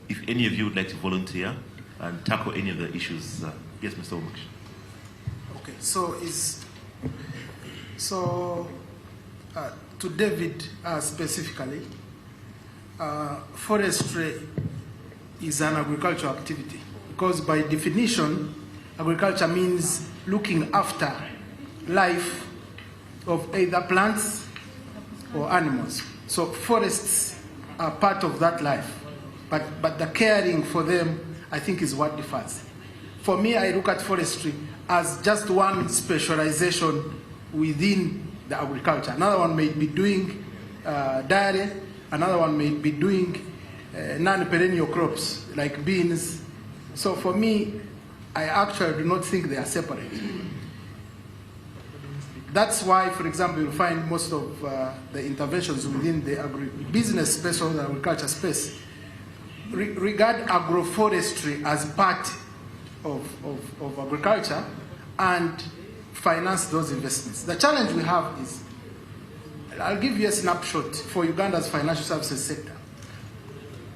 if any of you would like to volunteer and tackle any of the issues. Yes, Mr. Omaksh. Okay, to David specifically, forestry is an agricultural activity because by definition, agriculture means looking after life of either plants or animals. So forests are part of that life, but the caring for them, I think, is what differs. For me, I look at forestry as just one specialization within the agriculture. Another one may be doing dairy, another one may be doing non-perennial crops like beans. So for me, I actually do not think they are separate. That's why, for example, you'll find most of the interventions within the agribusiness space or the agriculture space regard agroforestry as part of agriculture and finance those investments. The challenge we have is, I'll give you a snapshot for Uganda's financial services sector.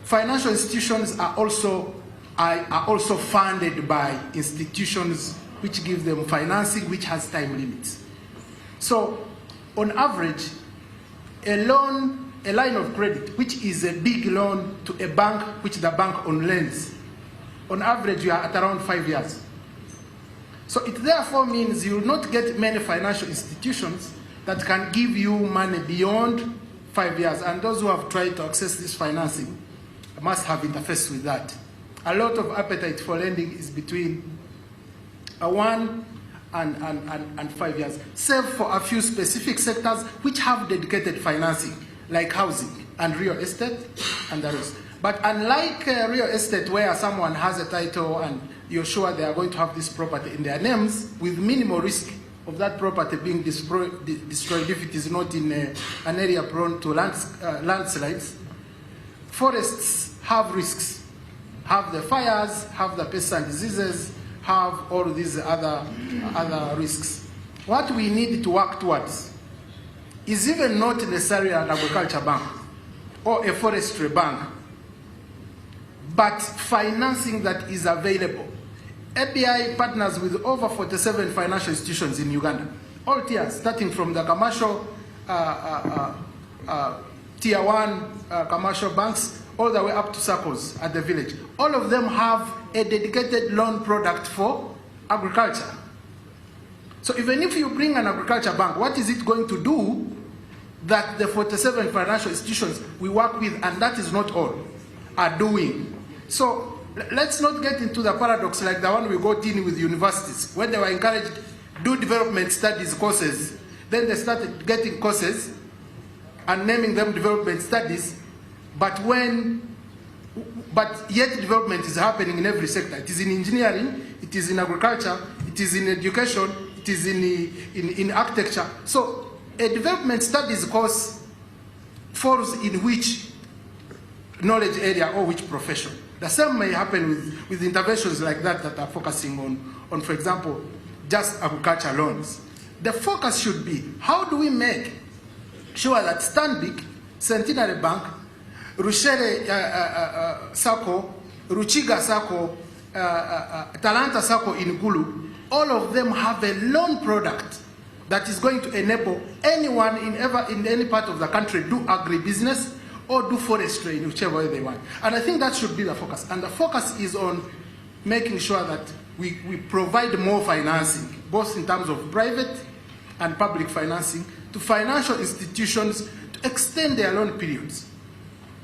Financial institutions are also funded by institutions which give them financing which has time limits. So, on average, a line of credit, which is a big loan to a bank, which the bank lends, on average, you are at around 5 years. So it therefore means you will not get many financial institutions that can give you money beyond 5 years. And those who have tried to access this financing must have interfaced with that. A lot of appetite for lending is between 1 and 5 years, save for a few specific sectors which have dedicated financing, like housing and real estate and the rest. But unlike real estate, where someone has a title and you're sure they are going to have this property in their names with minimal risk of that property being destroyed if it is not in an area prone to landslides, forests have risks, have the fires, have the pests and diseases, have all these other risks. What we need to work towards is even not necessarily an agriculture bank or a forestry bank, but financing that is available. ABI partners with over 47 financial institutions in Uganda, all tiers, starting from the commercial tier 1 commercial banks all the way up to circles at the village. All of them have a dedicated loan product for agriculture. So even if you bring an agriculture bank, what is it going to do that the 47 financial institutions we work with, and that is not all, are doing? So let's not get into the paradox like the one we got in with universities, when they were encouraged to do development studies courses. Then they started getting courses and naming them development studies, but yet development is happening in every sector. It is in engineering, it is in agriculture, it is in education, it is in architecture. So a development studies course falls in which knowledge area or which profession. The same may happen with interventions like that are focusing on, for example, just agriculture loans. The focus should be, how do we make sure that Stanbic, Centenary Bank, Rushere Sacco, Ruchiga Sacco, Talanta Sacco in Gulu, all of them have a loan product that is going to enable anyone in any part of the country do agribusiness or do forestry in whichever way they want. And I think that should be the focus. And the focus is on making sure that we provide more financing, both in terms of private and public financing, to financial institutions to extend their loan periods.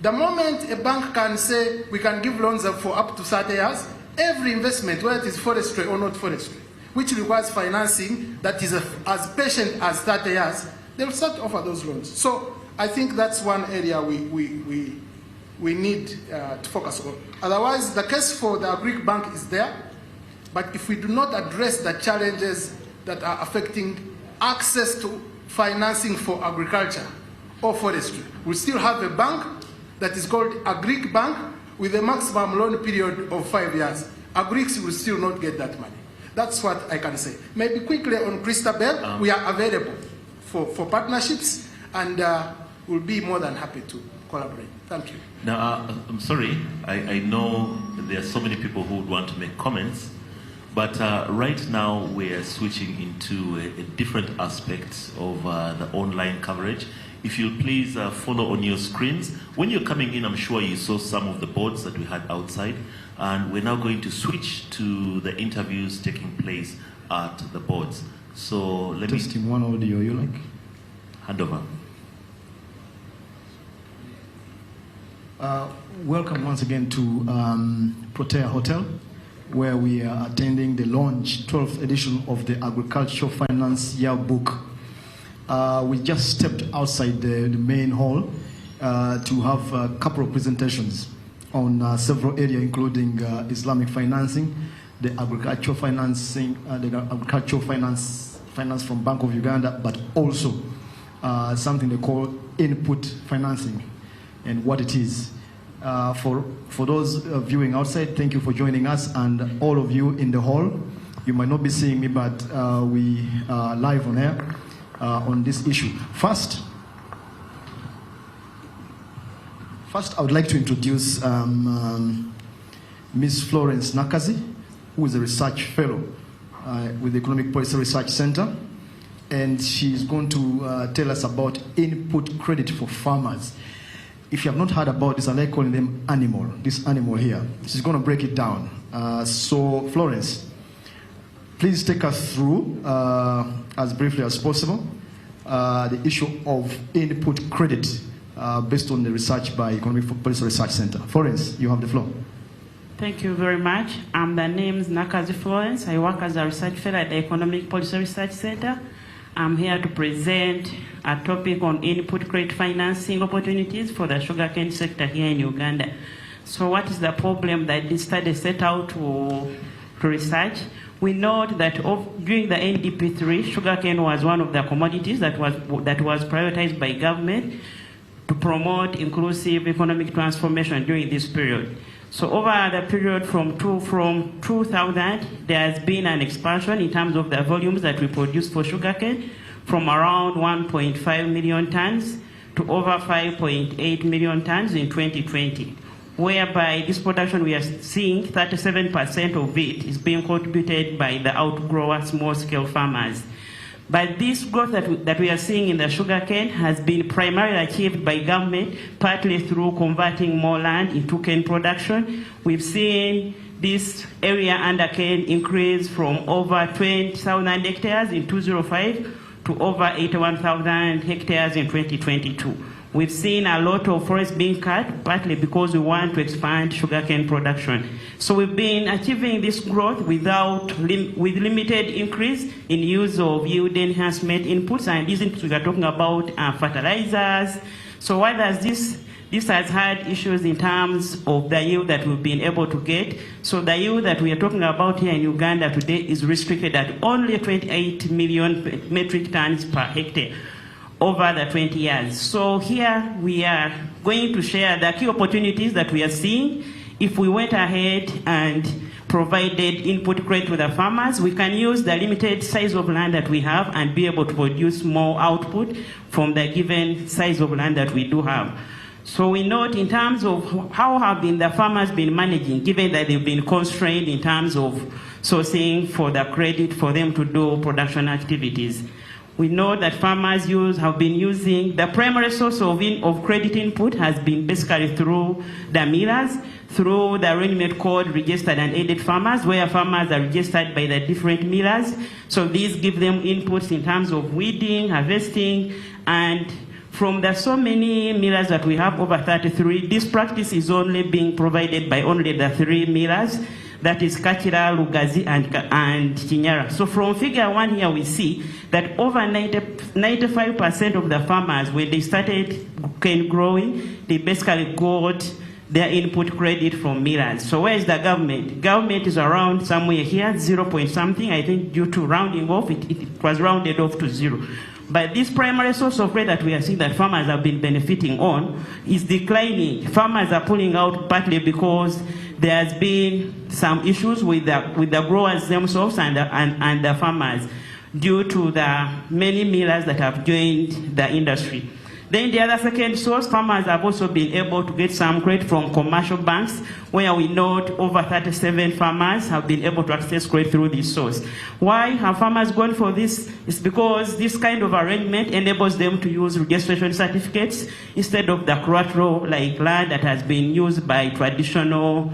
The moment a bank can say we can give loans for up to 30 years, every investment, whether it is forestry or not forestry, which requires financing that is as patient as 30 years, they will start to offer those loans. So I think that's one area we need to focus on. Otherwise, the case for the Greek bank is there, but if we do not address the challenges that are affecting access to financing for agriculture or forestry, we still have a bank that is called a Greek bank with a maximum loan period of 5 years. A Greeks will still not get that money. That's what I can say. Maybe quickly on Christabel, we are available for partnerships, and we'll be more than happy to collaborate. Thank you. Now, I'm sorry, I know there are so many people who would want to make comments, but right now we're switching into a different aspect of the online coverage. If you'll please follow on your screens. When you're coming in, I'm sure you saw some of the boards that we had outside, and we're now going to switch to the interviews taking place at the boards. So let me... Testing one audio, you like? Hand over. Welcome once again to Protea Hotel, where we are attending the launch 12th edition of the Agricultural Finance Yearbook. We just stepped outside the main hall to have a couple of presentations on several areas, including Islamic financing, the agricultural financing, finance from Bank of Uganda, but also something they call input financing and what it is. For those viewing outside, thank you for joining us, and all of you in the hall. You might not be seeing me, but we are live on air on this issue. First, I would like to introduce Ms. Florence Nakazi, who is a research fellow with the Economic Policy Research Center, and she's going to tell us about input credit for farmers. If you have not heard about this, I like calling them animal, this animal here. She's going to break it down. So, Florence, please take us through, as briefly as possible, the issue of input credit based on the research by Economic Policy Research Center. Florence, you have the floor. Thank you very much. The name is Nakazi Florence. I work as a research fellow at the Economic Policy Research Center. I'm here to present a topic on input credit financing opportunities for the sugarcane sector here in Uganda. So what is the problem that this study set out to research? We note that during the NDP3, sugarcane was one of the commodities that was prioritized by government to promote inclusive economic transformation during this period. So over the period from 2000, there has been an expansion in terms of the volumes that we produce for sugarcane from around 1.5 million tons to over 5.8 million tons in 2020, whereby this production we are seeing 37% of it is being contributed by the outgrower small-scale farmers. But this growth that we are seeing in the sugarcane has been primarily achieved by government, partly through converting more land into cane production. We've seen this area under cane increase from over 20,000 hectares in 2005 to over 81,000 hectares in 2022. We've seen a lot of forest being cut, partly because we want to expand sugarcane production. So we've been achieving this growth with limited increase in use of yield enhancement inputs, and these inputs we are talking about fertilizers. So why does this has had issues in terms of the yield that we've been able to get. So the yield that we are talking about here in Uganda today is restricted at only 28 million metric tons per hectare over the 20 years. So here we are going to share the key opportunities that we are seeing. If we went ahead and provided input credit to the farmers, we can use the limited size of land that we have and be able to produce more output from the given size of land that we do have. So we note in terms of how have the farmers been managing, given that they've been constrained in terms of sourcing for the credit for them to do production activities. We know that farmers have been using the primary source of credit input has been basically through the millers, through the arrangement called registered and aided farmers, where farmers are registered by the different millers. So these give them inputs in terms of weeding, harvesting, and from the so many millers that we have, over 33, this practice is only being provided by only the 3 millers. That is Kachira, Lugazi, and Chinyara. So from figure 1 here, we see that over 95% of the farmers, when they started cane growing, they basically got their input credit from millers. So where is the government? Government is around somewhere here, 0 point something. I think due to rounding off, it was rounded off to 0. But this primary source of credit that we are seeing that farmers have been benefiting on is declining. Farmers are pulling out partly because there has been some issues with the growers themselves and the farmers due to the many millers that have joined the industry. Then the other second source, farmers have also been able to get some credit from commercial banks, where we note over 37 farmers have been able to access credit through this source. Why have farmers gone for this? It's because this kind of arrangement enables them to use registration certificates instead of the collateral like land that has been used by traditional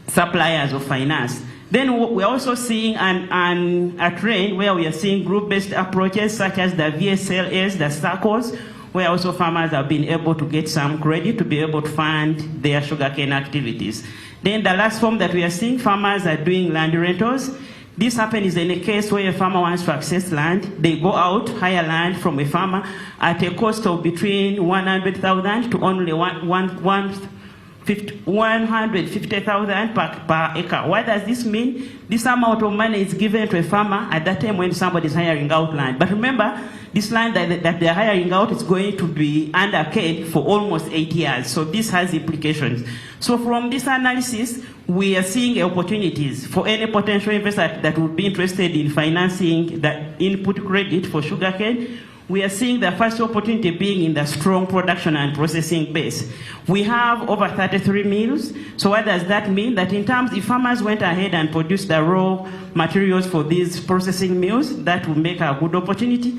suppliers of finance. Then we're also seeing a trend where we are seeing group-based approaches such as the VSLS, the SACCOs, where also farmers have been able to get some credit to be able to fund their sugarcane activities. Then the last form that we are seeing, farmers are doing land rentals. This happens in a case where a farmer wants to access land. They go out, hire land from a farmer at a cost of between 100,000 to only 150,000 per acre. What does this mean? This amount of money is given to a farmer at that time when somebody is hiring out land. But remember, this land that they're hiring out is going to be under cane for almost 8 years. So this has implications. So from this analysis, we are seeing opportunities for any potential investor that would be interested in financing the input credit for sugarcane. We are seeing the first opportunity being in the strong production and processing base. We have over 33 mills. So what does that mean? That in terms, if farmers went ahead and produced the raw materials for these processing mills, that will make a good opportunity.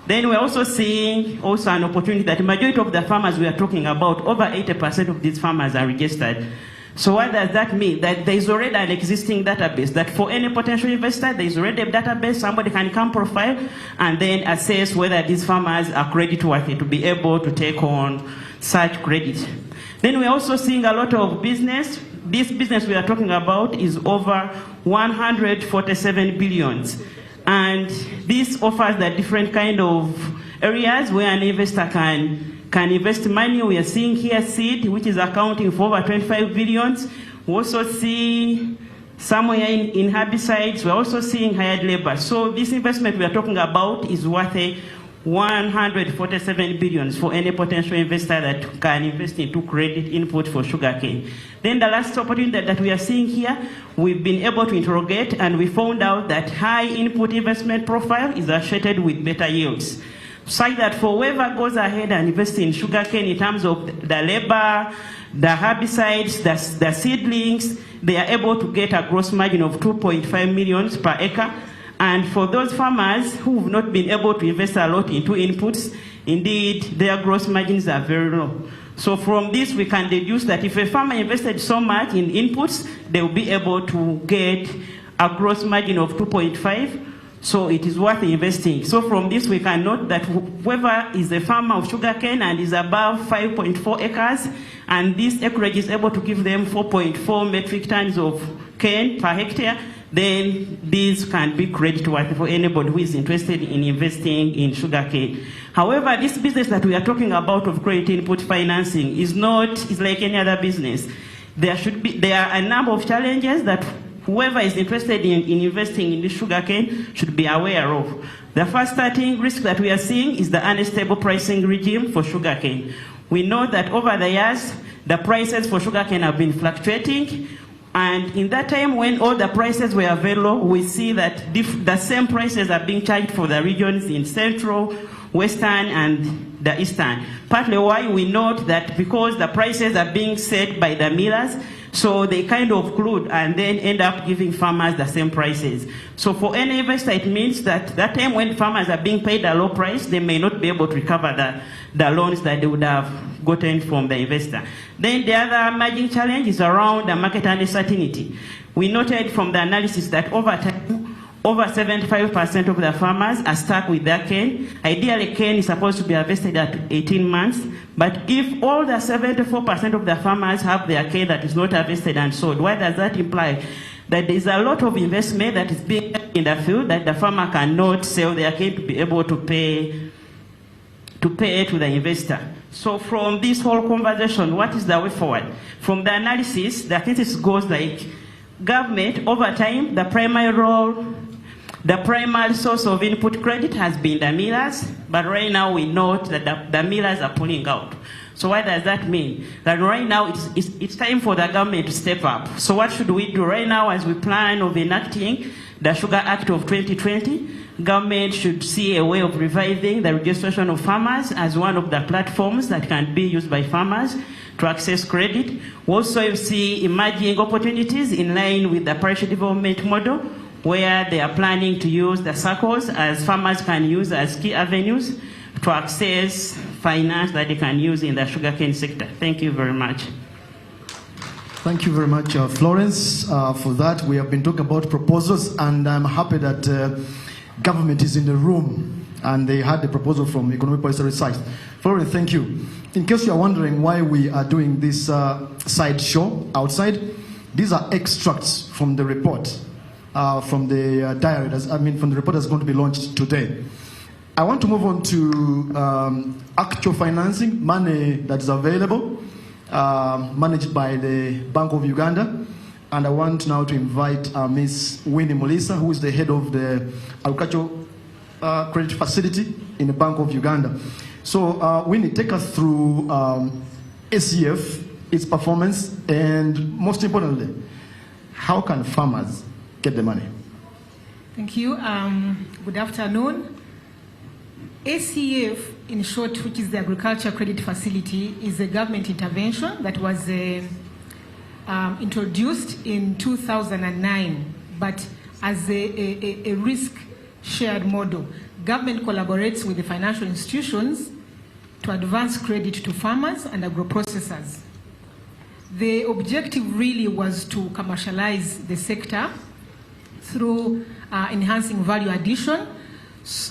Then we're also seeing an opportunity that the majority of the farmers we are talking about, over 80% of these farmers are registered. So what does that mean? That there is already an existing database, that for any potential investor, there is already a database, somebody can come profile and then assess whether these farmers are creditworthy to be able to take on such credit. Then we're also seeing a lot of business this business we are talking about is over 147 billions. And this offers the different kind of areas where an investor can invest money. We are seeing here seed, which is accounting for over 25 billions. We also see somewhere in herbicides, we're also seeing hired labor. So this investment we are talking about is worth 147 billions for any potential investor that can invest into credit input for sugarcane. Then the last opportunity that we are seeing here, we've been able to interrogate, and we found out that high input investment profile is associated with better yields. Such that for whoever goes ahead and invests in sugarcane in terms of the labor, the herbicides, the seedlings, they are able to get a gross margin of 2.5 million per acre. And for those farmers who have not been able to invest a lot into inputs, indeed, their gross margins are very low. So from this, we can deduce that if a farmer invested so much in inputs, they will be able to get a gross margin of 2.5. So it is worth investing. So from this, we can note that whoever is a farmer of sugarcane and is above 5.4 acres, and this acreage is able to give them 4.4 metric tons of cane per hectare, then these can be creditworthy for anybody who is interested in investing in sugarcane. However, this business that we are talking about of credit input financing is like any other business. There are a number of challenges that whoever is interested in investing in this sugarcane should be aware of. The first starting risk that we are seeing is the unstable pricing regime for sugarcane. We know that over the years, the prices for sugarcane have been fluctuating, and in that time when all the prices were very low, we see that the same prices are being charged for the regions in Central, Western, and the Eastern. Partly why we note that because the prices are being set by the millers, so they kind of collude and then end up giving farmers the same prices. So for any investor, it means that that time when farmers are being paid a low price, they may not be able to recover the loans that they would have gotten from the investor. Then the other emerging challenge is around the market uncertainty. We noted from the analysis that over time, over 75% of the farmers are stuck with their cane. Ideally, cane is supposed to be harvested at 18 months, but if all the 74% of the farmers have their cane that is not harvested and sold, what does that imply? That there is a lot of investment that is being done in the field that the farmer cannot sell their cane to be able to pay to the investor. So from this whole conversation, what is the way forward? From the analysis, the thesis goes like, government, over time, the primary source of input credit has been the millers, but right now we note that the millers are pulling out. So what does that mean? That right now it's time for the government to step up. So what should we do right now as we plan of enacting the Sugar Act of 2020? Government should see a way of reviving the registration of farmers as one of the platforms that can be used by farmers to access credit. We also see emerging opportunities in line with the parish development model, where they are planning to use the circles as farmers can use as key avenues to access finance that they can use in the sugarcane sector. Thank you very much. Thank you very much, Florence, for that. We have been talking about proposals, and I'm happy that government is in the room and they had the proposal from Economic Policy Research. Florence, thank you. In case you are wondering why we are doing this side show outside, these are extracts from the report, from the diary, from the report that's going to be launched today. I want to move on to actual financing, money that is available, managed by the Bank of Uganda. And I want now to invite Ms. Winnie Mulisa, who is the head of the Agricultural Credit Facility in the Bank of Uganda. So Winnie, take us through ACF, its performance, and most importantly, how can farmers get the money? Thank you. Good afternoon. ACF, in short, which is the Agriculture Credit Facility, is a government intervention that was introduced in 2009, but as a risk-shared model. Government collaborates with the financial institutions to advance credit to farmers and agro-processors. The objective really was to commercialize the sector through enhancing value addition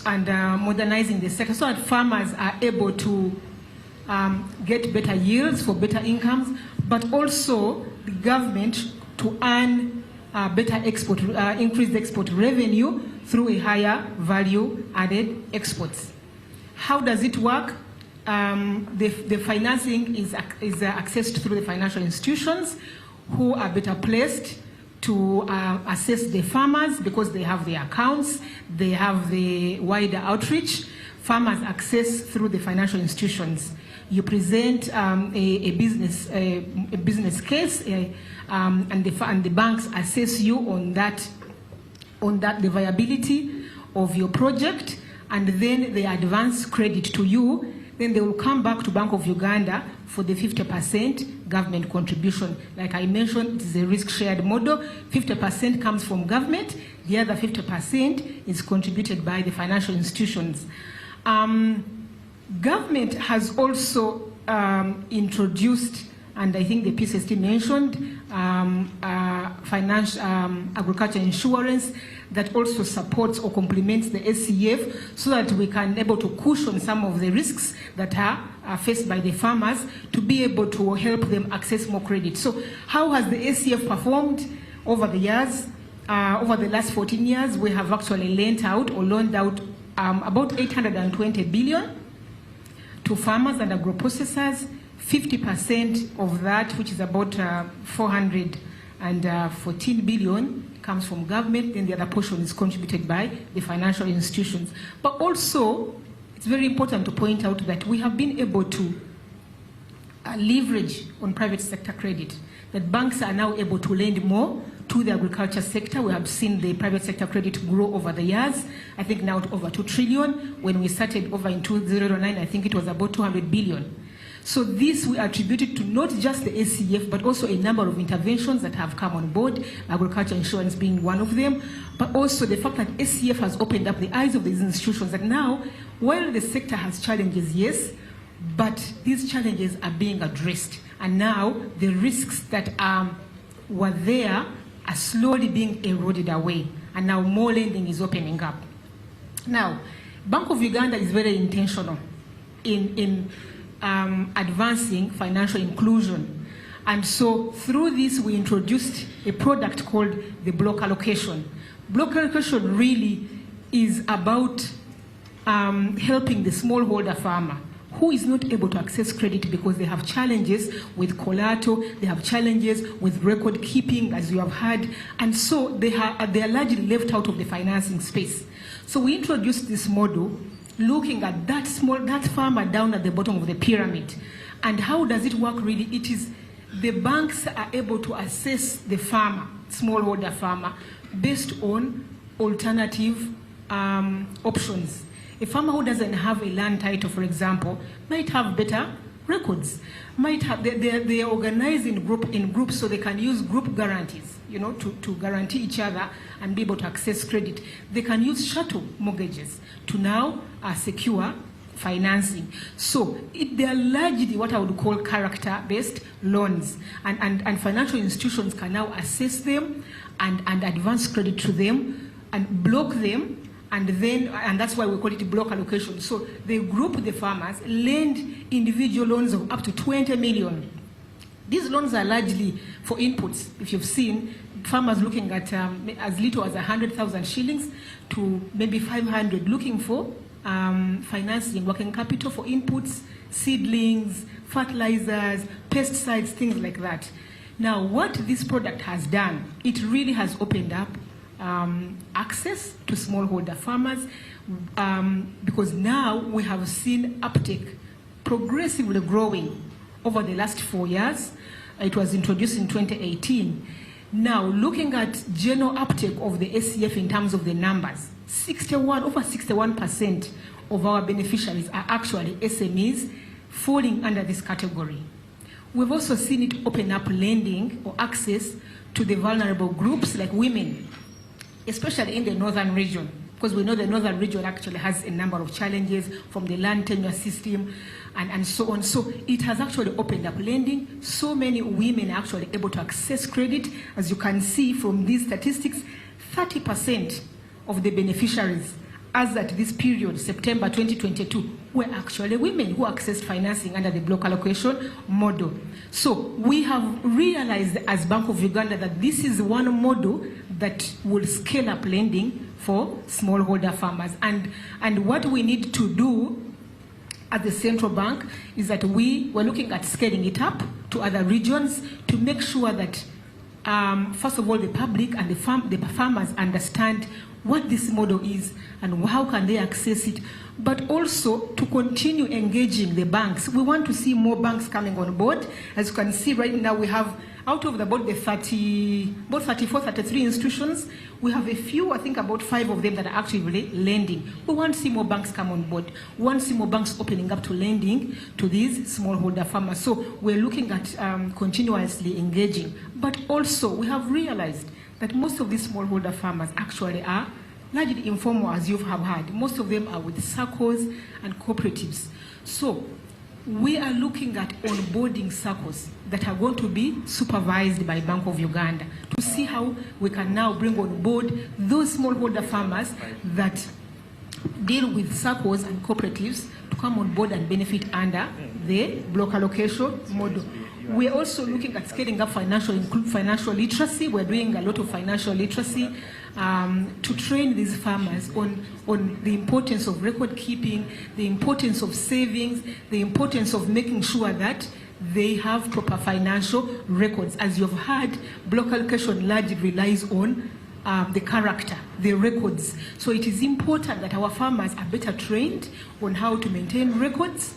and modernizing the sector so that farmers are able to get better yields for better incomes, but also the government to earn better export, increased export revenue through a higher value added exports. How does it work? The financing is accessed through the financial institutions who are better placed to assess the farmers because they have the accounts, they have the wider outreach. Farmers access through the financial institutions. You present a business case, and the banks assess you on that, the viability of your project, and then they advance credit to you. Then they will come back to Bank of Uganda for the 50% government contribution. Like I mentioned, it is a risk-shared model. 50% comes from government. The other 50% is contributed by the financial institutions. Government has also introduced, and I think the PCST mentioned, agriculture insurance that also supports or complements the SCF so that we can be able to cushion some of the risks that are faced by the farmers to be able to help them access more credit. So how has the SCF performed over the years? Over the last 14 years, we have actually loaned out about 820 billion to farmers and agro-processors. 50% of that, which is about 414 billion, comes from government, then the other portion is contributed by the financial institutions. But also, it's very important to point out that we have been able to leverage on private sector credit, that banks are now able to lend more to the agriculture sector. We have seen the private sector credit grow over the years. I think now over 2 trillion. When we started over in 2009, I think it was about 200 billion. So this we attributed to not just the SCF, but also a number of interventions that have come on board, agriculture insurance being one of them, but also the fact that SCF has opened up the eyes of these institutions that now, while the sector has challenges, yes, but these challenges are being addressed. And now the risks that were there are slowly being eroded away. And now more lending is opening up. Now, Bank of Uganda is very intentional in advancing financial inclusion. And so through this, we introduced a product called the block allocation. Block allocation really is about helping the smallholder farmer who is not able to access credit because they have challenges with collateral, they have challenges with record keeping, as you have heard, and so they are largely left out of the financing space. So we introduced this model looking at that farmer down at the bottom of the pyramid. And how does it work really? It is the banks are able to assess the farmer, smallholder farmer, based on alternative options. A farmer who doesn't have a land title, for example, might have better records. Might have they are organized in groups so they can use group guarantees, to guarantee each other and be able to access credit. They can use shuttle mortgages to now secure financing. So they are largely what I would call character-based loans, and financial institutions can now assess them and advance credit to them and block them. And that's why we call it block allocation. So they group the farmers, lend individual loans of up to 20 million. These loans are largely for inputs. If you've seen, farmers looking at as little as 100,000 shillings to maybe 500, looking for financing, working capital for inputs, seedlings, fertilizers, pesticides, things like that. Now, what this product has done, it really has opened up access to smallholder farmers because now we have seen uptake progressively growing over the last 4 years. It was introduced in 2018. Now, looking at general uptake of the SCF in terms of the numbers, over 61% of our beneficiaries are actually SMEs falling under this category. We've also seen it open up lending or access to the vulnerable groups like women, especially in the northern region, because we know the northern region actually has a number of challenges from the land tenure system and so on. So it has actually opened up lending. So many women are actually able to access credit. As you can see from these statistics, 30% of the beneficiaries as at this period, September 2022, were actually women who accessed financing under the block allocation model. So we have realized as Bank of Uganda that this is one model that will scale up lending for smallholder farmers. And what we need to do at the central bank is that we're looking at scaling it up to other regions to make sure that, first of all, the public and the farmers understand what this model is and how can they access it, but also to continue engaging the banks. We want to see more banks coming on board. As you can see right now, we have out of about 34, 33 institutions, we have a few, I think about 5 of them that are actively lending. We want to see more banks come on board. We want to see more banks opening up to lending to these smallholder farmers. So we're looking at continuously engaging. But also, we have realized that most of these smallholder farmers actually are largely informal, as you have heard. Most of them are with circles and cooperatives. So we are looking at onboarding circles that are going to be supervised by Bank of Uganda to see how we can now bring on board those smallholder farmers that deal with circles and cooperatives to come on board and benefit under the block allocation model. We're also looking at scaling up financial literacy. We're doing a lot of financial literacy to train these farmers on the importance of record keeping, the importance of savings, the importance of making sure that they have proper financial records. As you've heard, block allocation largely relies on the character, the records. So it is important that our farmers are better trained on how to maintain records,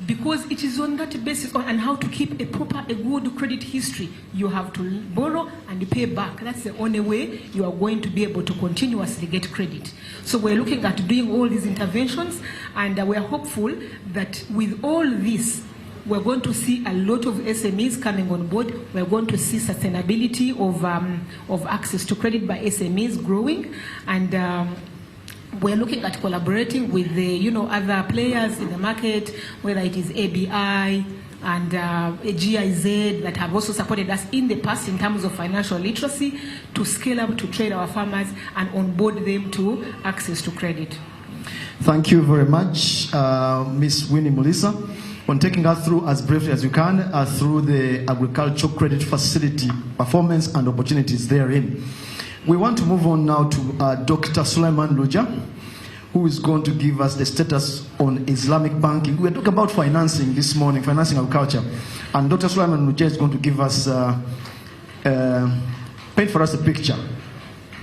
because it is on that basis and how to keep a good credit history. You have to borrow and pay back. That's the only way you are going to be able to continuously get credit. So we're looking at doing all these interventions, and we're hopeful that with all this, we're going to see a lot of SMEs coming on board. We're going to see sustainability of access to credit by SMEs growing, and we're looking at collaborating with the other players in the market, whether it is ABI and GIZ that have also supported us in the past in terms of financial literacy, to scale up, to train our farmers and onboard them to access to credit. Thank you very much, Ms. Winnie Mulisa, on taking us through as briefly as you can through the agricultural credit facility performance and opportunities therein. We want to move on now to Dr. Sulaiman Luja, who is going to give us the status on Islamic banking. We're talking about financing this morning, financing agriculture. And Dr. Sulaiman Luja is going to give us, paint for us a picture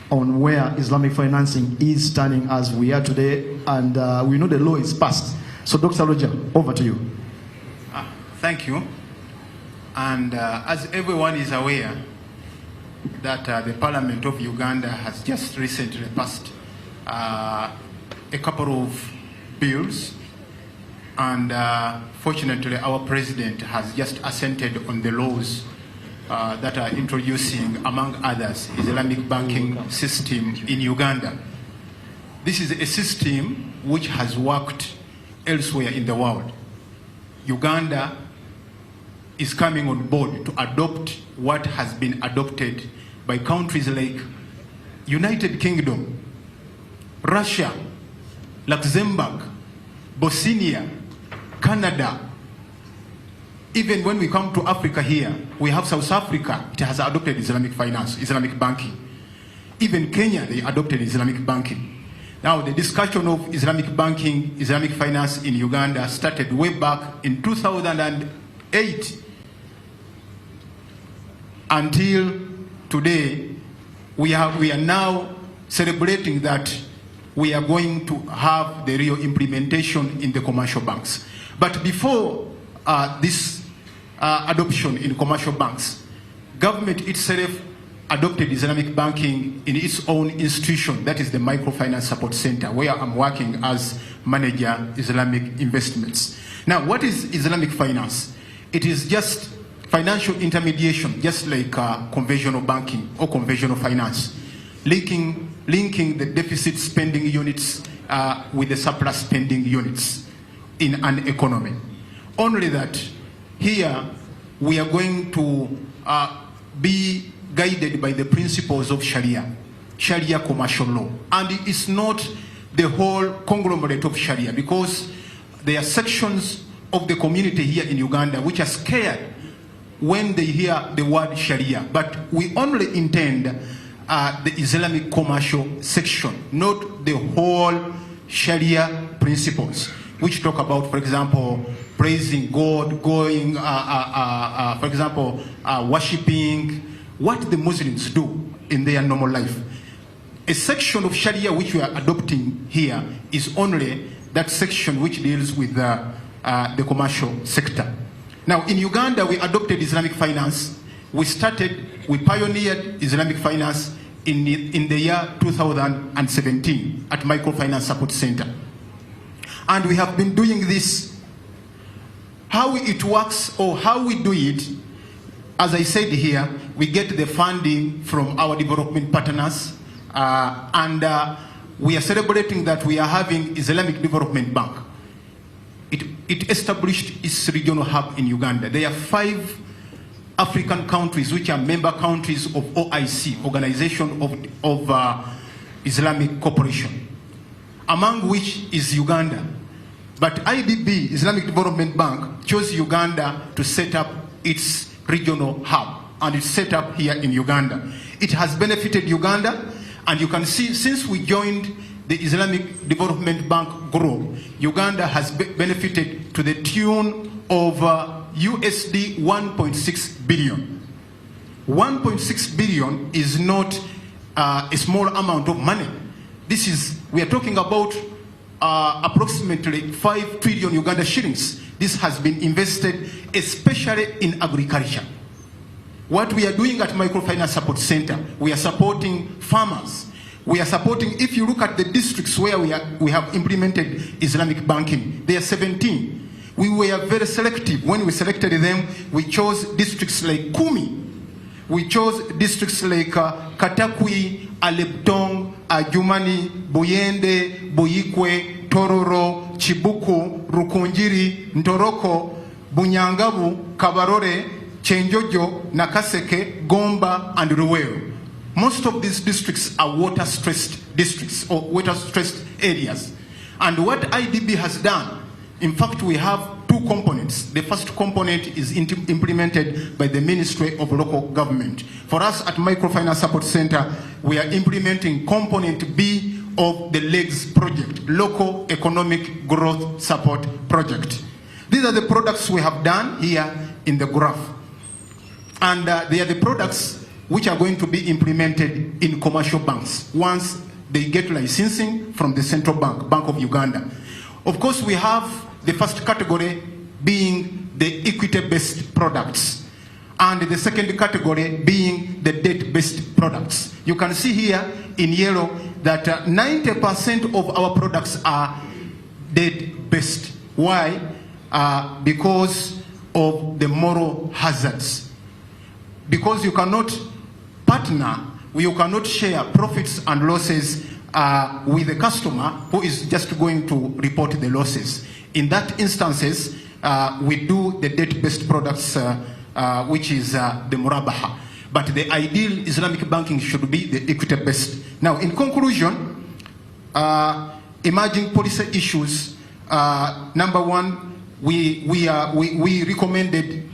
on where Islamic financing is standing as we are today. And we know the law is passed. So Dr. Luja, over to you. Thank you. And as everyone is aware, that the Parliament of Uganda has just recently passed a couple of bills, and fortunately our President has just assented on the laws that are introducing, among others, Islamic banking system in Uganda. This is a system which has worked elsewhere in the world. Uganda is coming on board to adopt what has been adopted by countries like United Kingdom, Russia, Luxembourg, Bosnia, Canada. Even when we come to Africa here, we have South Africa, it has adopted Islamic finance, Islamic banking. Even Kenya, they adopted Islamic banking. Now, the discussion of Islamic banking, Islamic finance in Uganda started way back in 2008. Until today, we are now celebrating that we are going to have the real implementation in the commercial banks. But before this adoption in commercial banks, government itself adopted Islamic banking in its own institution, that is the Microfinance Support Center, where I'm working as manager Islamic investments. Now, what is Islamic finance? It is just financial intermediation, just like conventional banking or conventional finance, linking the deficit spending units with the surplus spending units in an economy. Only that here we are going to be guided by the principles of Sharia commercial law. And it's not the whole conglomerate of Sharia, because there are sections of the community here in Uganda which are scared when they hear the word Sharia. But we only intend the Islamic commercial section, not the whole Sharia principles, which talk about, for example, praising God, going, for example, worshipping, what the Muslims do in their normal life. A section of Sharia which we are adopting here is only that section which deals with the commercial sector. Now, in Uganda, we adopted Islamic finance. We pioneered Islamic finance in the year 2017 at Microfinance Support Center. And we have been doing this. How it works or how we do it, as I said here, we get the funding from our development partners, and we are celebrating that we are having Islamic Development Bank. It established its regional hub in Uganda. There are 5 African countries which are member countries of OIC, Organization of Islamic Cooperation, among which is Uganda. But IDB, Islamic Development Bank, chose Uganda to set up its regional hub, and it's set up here in Uganda. It has benefited Uganda, and you can see since we joined the Islamic Development Bank group, Uganda has benefited to the tune of USD 1.6 billion. 1.6 billion is not a small amount of money. We are talking about approximately 5 trillion Uganda shillings. This has been invested especially in agriculture. What we are doing at Microfinance Support Center, we are supporting farmers. We are supporting, if you look at the districts where we have implemented Islamic banking, there are 17. We were very selective. When we selected them, we chose districts like Kumi. We chose districts like Katakwi, Aleptong, Ajumani, Buyende, Buyikwe, Tororo, Chibuku, Rukunjiri, Ntoroko, Bunyangabu, Kabarore, Chenjojo, Nakaseke, Gomba, and Ruweo. Most of these districts are water-stressed districts or water-stressed areas. And what IDB has done, in fact, we have 2 components. The first component is implemented by the Ministry of Local Government. For us at Microfinance Support Center, we are implementing component B of the LEGS project, Local Economic Growth Support Project. These are the products we have done here in the graph. And they are the products which are going to be implemented in commercial banks once they get licensing from the Central Bank, Bank of Uganda. Of course, we have the first category being the equity-based products, and the second category being the debt-based products. You can see here in yellow that 90% of our products are debt-based. Why? Because of the moral hazards. Because you cannot partner, you cannot share profits and losses with the customer who is just going to report the losses. In that instances, we do the debt-based products, which is the murabaha. But the ideal Islamic banking should be the equity-based. Now, in conclusion, emerging policy issues. Number 1, we recommended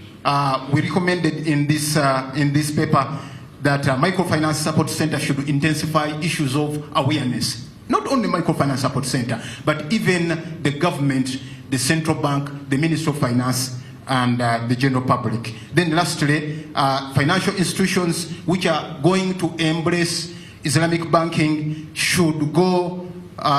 in this paper that Microfinance Support Center should intensify issues of awareness. Not only Microfinance Support Center, but even the government, the Central Bank, the Ministry of Finance, and the general public. Then lastly, financial institutions which are going to embrace Islamic banking should go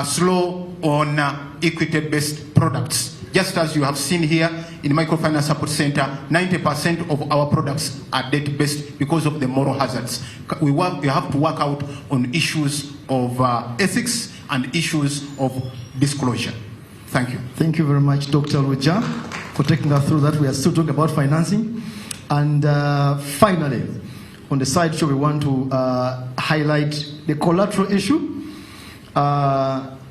slow on equity-based products. Just as you have seen here in Microfinance Support Center, 90% of our products are debt-based because of the moral hazards. We have to work out on issues of ethics and issues of disclosure. Thank you. Thank you very much, Dr. Luja, for taking us through that. We are still talking about financing. And finally, on the sideshow, we want to highlight the collateral issue.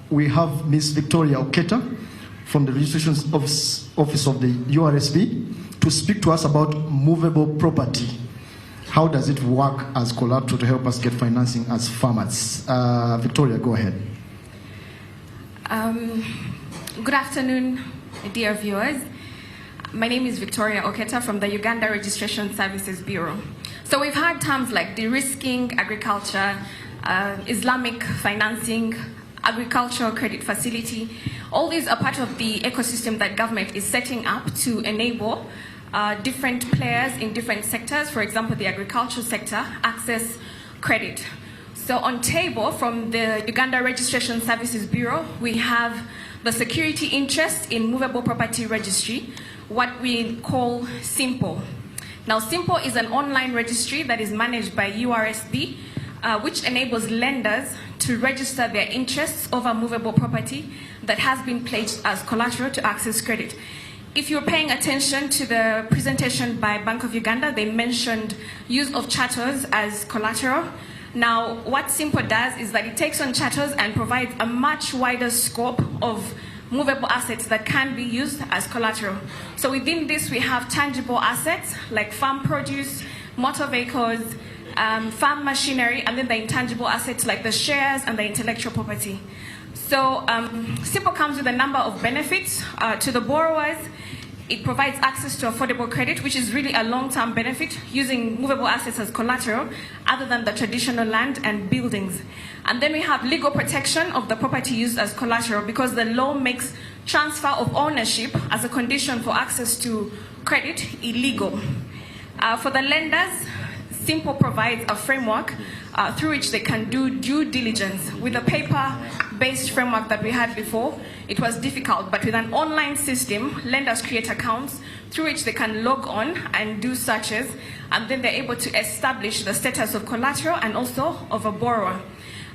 We have Ms. Victoria Oketa from the Registration Office of the URSB to speak to us about movable property. How does it work as collateral to help us get financing as farmers? Victoria, go ahead. Good afternoon, dear viewers. My name is Victoria Oketa from the Uganda Registration Services Bureau. So we've had terms like de-risking agriculture, Islamic financing, agricultural credit facility. All these are part of the ecosystem that government is setting up to enable different players in different sectors, for example, the agricultural sector, access credit. So on table from the Uganda Registration Services Bureau, we have the security interest in movable property registry, what we call SIMPO. Now SIMPO is an online registry that is managed by URSB, which enables lenders to register their interests over movable property that has been pledged as collateral to access credit. If you're paying attention to the presentation by Bank of Uganda, they mentioned use of chattels as collateral. Now, what SIMPO does is that it takes on chattels and provides a much wider scope of movable assets that can be used as collateral. So within this, we have tangible assets like farm produce, motor vehicles, farm machinery, and then the intangible assets like the shares and the intellectual property. So SIMPO comes with a number of benefits to the borrowers. It provides access to affordable credit, which is really a long-term benefit, using movable assets as collateral, other than the traditional land and buildings. And then we have legal protection of the property used as collateral, because the law makes transfer of ownership as a condition for access to credit illegal. For the lenders, SIMPO provides a framework through which they can do due diligence. With the paper-based framework that we had before, it was difficult, but with an online system, lenders create accounts through which they can log on and do searches, and then they're able to establish the status of collateral and also of a borrower.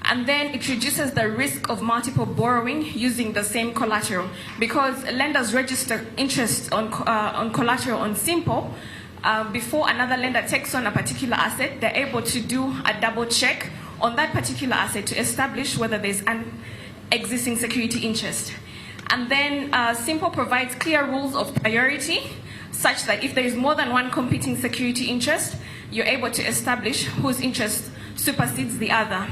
And then it reduces the risk of multiple borrowing using the same collateral, because lenders register interest on collateral on SIMPO. Before another lender takes on a particular asset, they're able to do a double check on that particular asset to establish whether there's an existing security interest. And then SIMPO provides clear rules of priority, such that if there is more than one competing security interest, you're able to establish whose interest supersedes the other.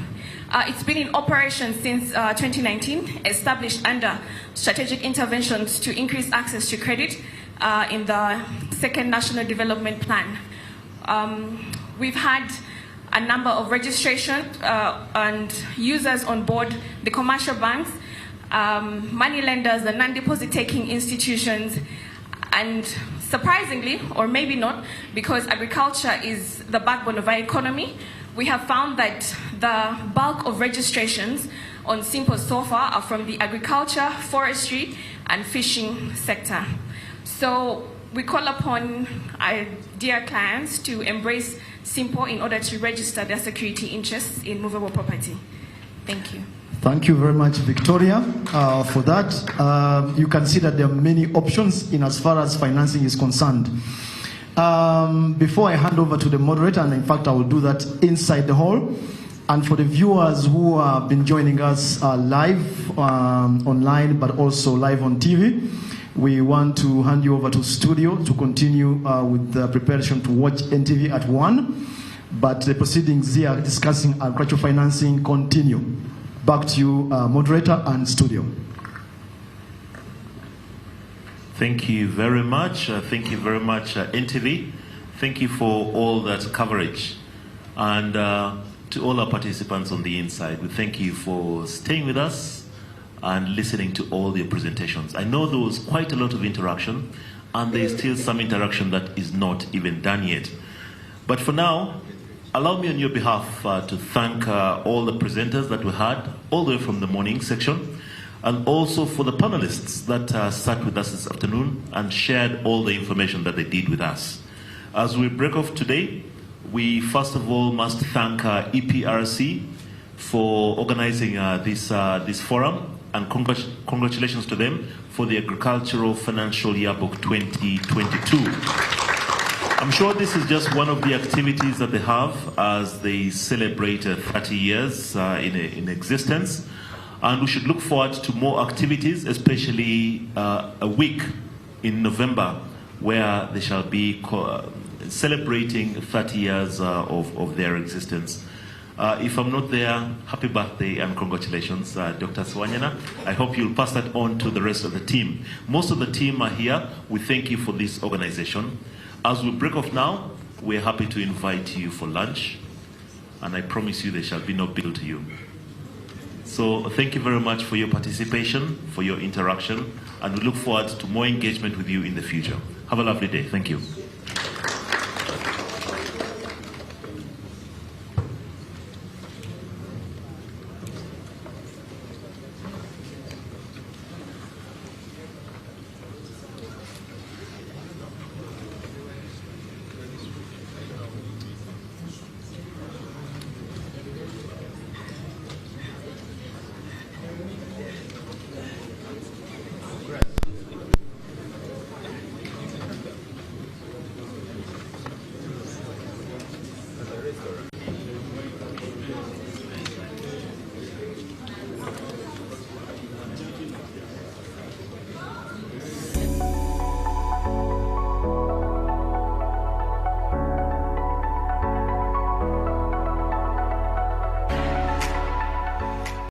It's been in operation since 2019, established under strategic interventions to increase access to credit in the second National Development Plan. We've had a number of registrations and users on board, the commercial banks, money lenders, the non-deposit taking institutions, and surprisingly, or maybe not, because agriculture is the backbone of our economy, we have found that the bulk of registrations on SIMPO so far are from the agriculture, forestry, and fishing sector. So we call upon our dear clients to embrace SIMPO in order to register their security interests in movable property. Thank you. Thank you very much, Victoria, for that. You can see that there are many options in as far as financing is concerned. Before I hand over to the moderator, and in fact I will do that inside the hall, and for the viewers who have been joining us live online but also live on TV, we want to hand you over to studio to continue with the preparation to watch NTV at 1. But the proceedings here discussing agricultural financing continue. Back to you, moderator and studio. Thank you very much. Thank you very much, NTV. Thank you for all that coverage. And to all our participants on the inside, we thank you for staying with us and listening to all the presentations. I know there was quite a lot of interaction, and there is still some interaction that is not even done yet. But for now, allow me on your behalf to thank all the presenters that we had, all the way from the morning section, and also for the panelists that sat with us this afternoon and shared all the information that they did with us. As we break off today, we first of all must thank EPRC for organizing this forum, and congratulations to them for the Agricultural Financial Yearbook 2022. I'm sure this is just one of the activities that they have as they celebrate 30 years in existence. And we should look forward to more activities, especially a week in November, where they shall be celebrating 30 years of their existence. If I'm not there, happy birthday and congratulations, Dr. Swanyana. I hope you'll pass that on to the rest of the team. Most of the team are here. We thank you for this organization. As we break off now, we're happy to invite you for lunch, and I promise you there shall be no bill to you. So thank you very much for your participation, for your interaction, and we look forward to more engagement with you in the future. Have a lovely day. Thank you.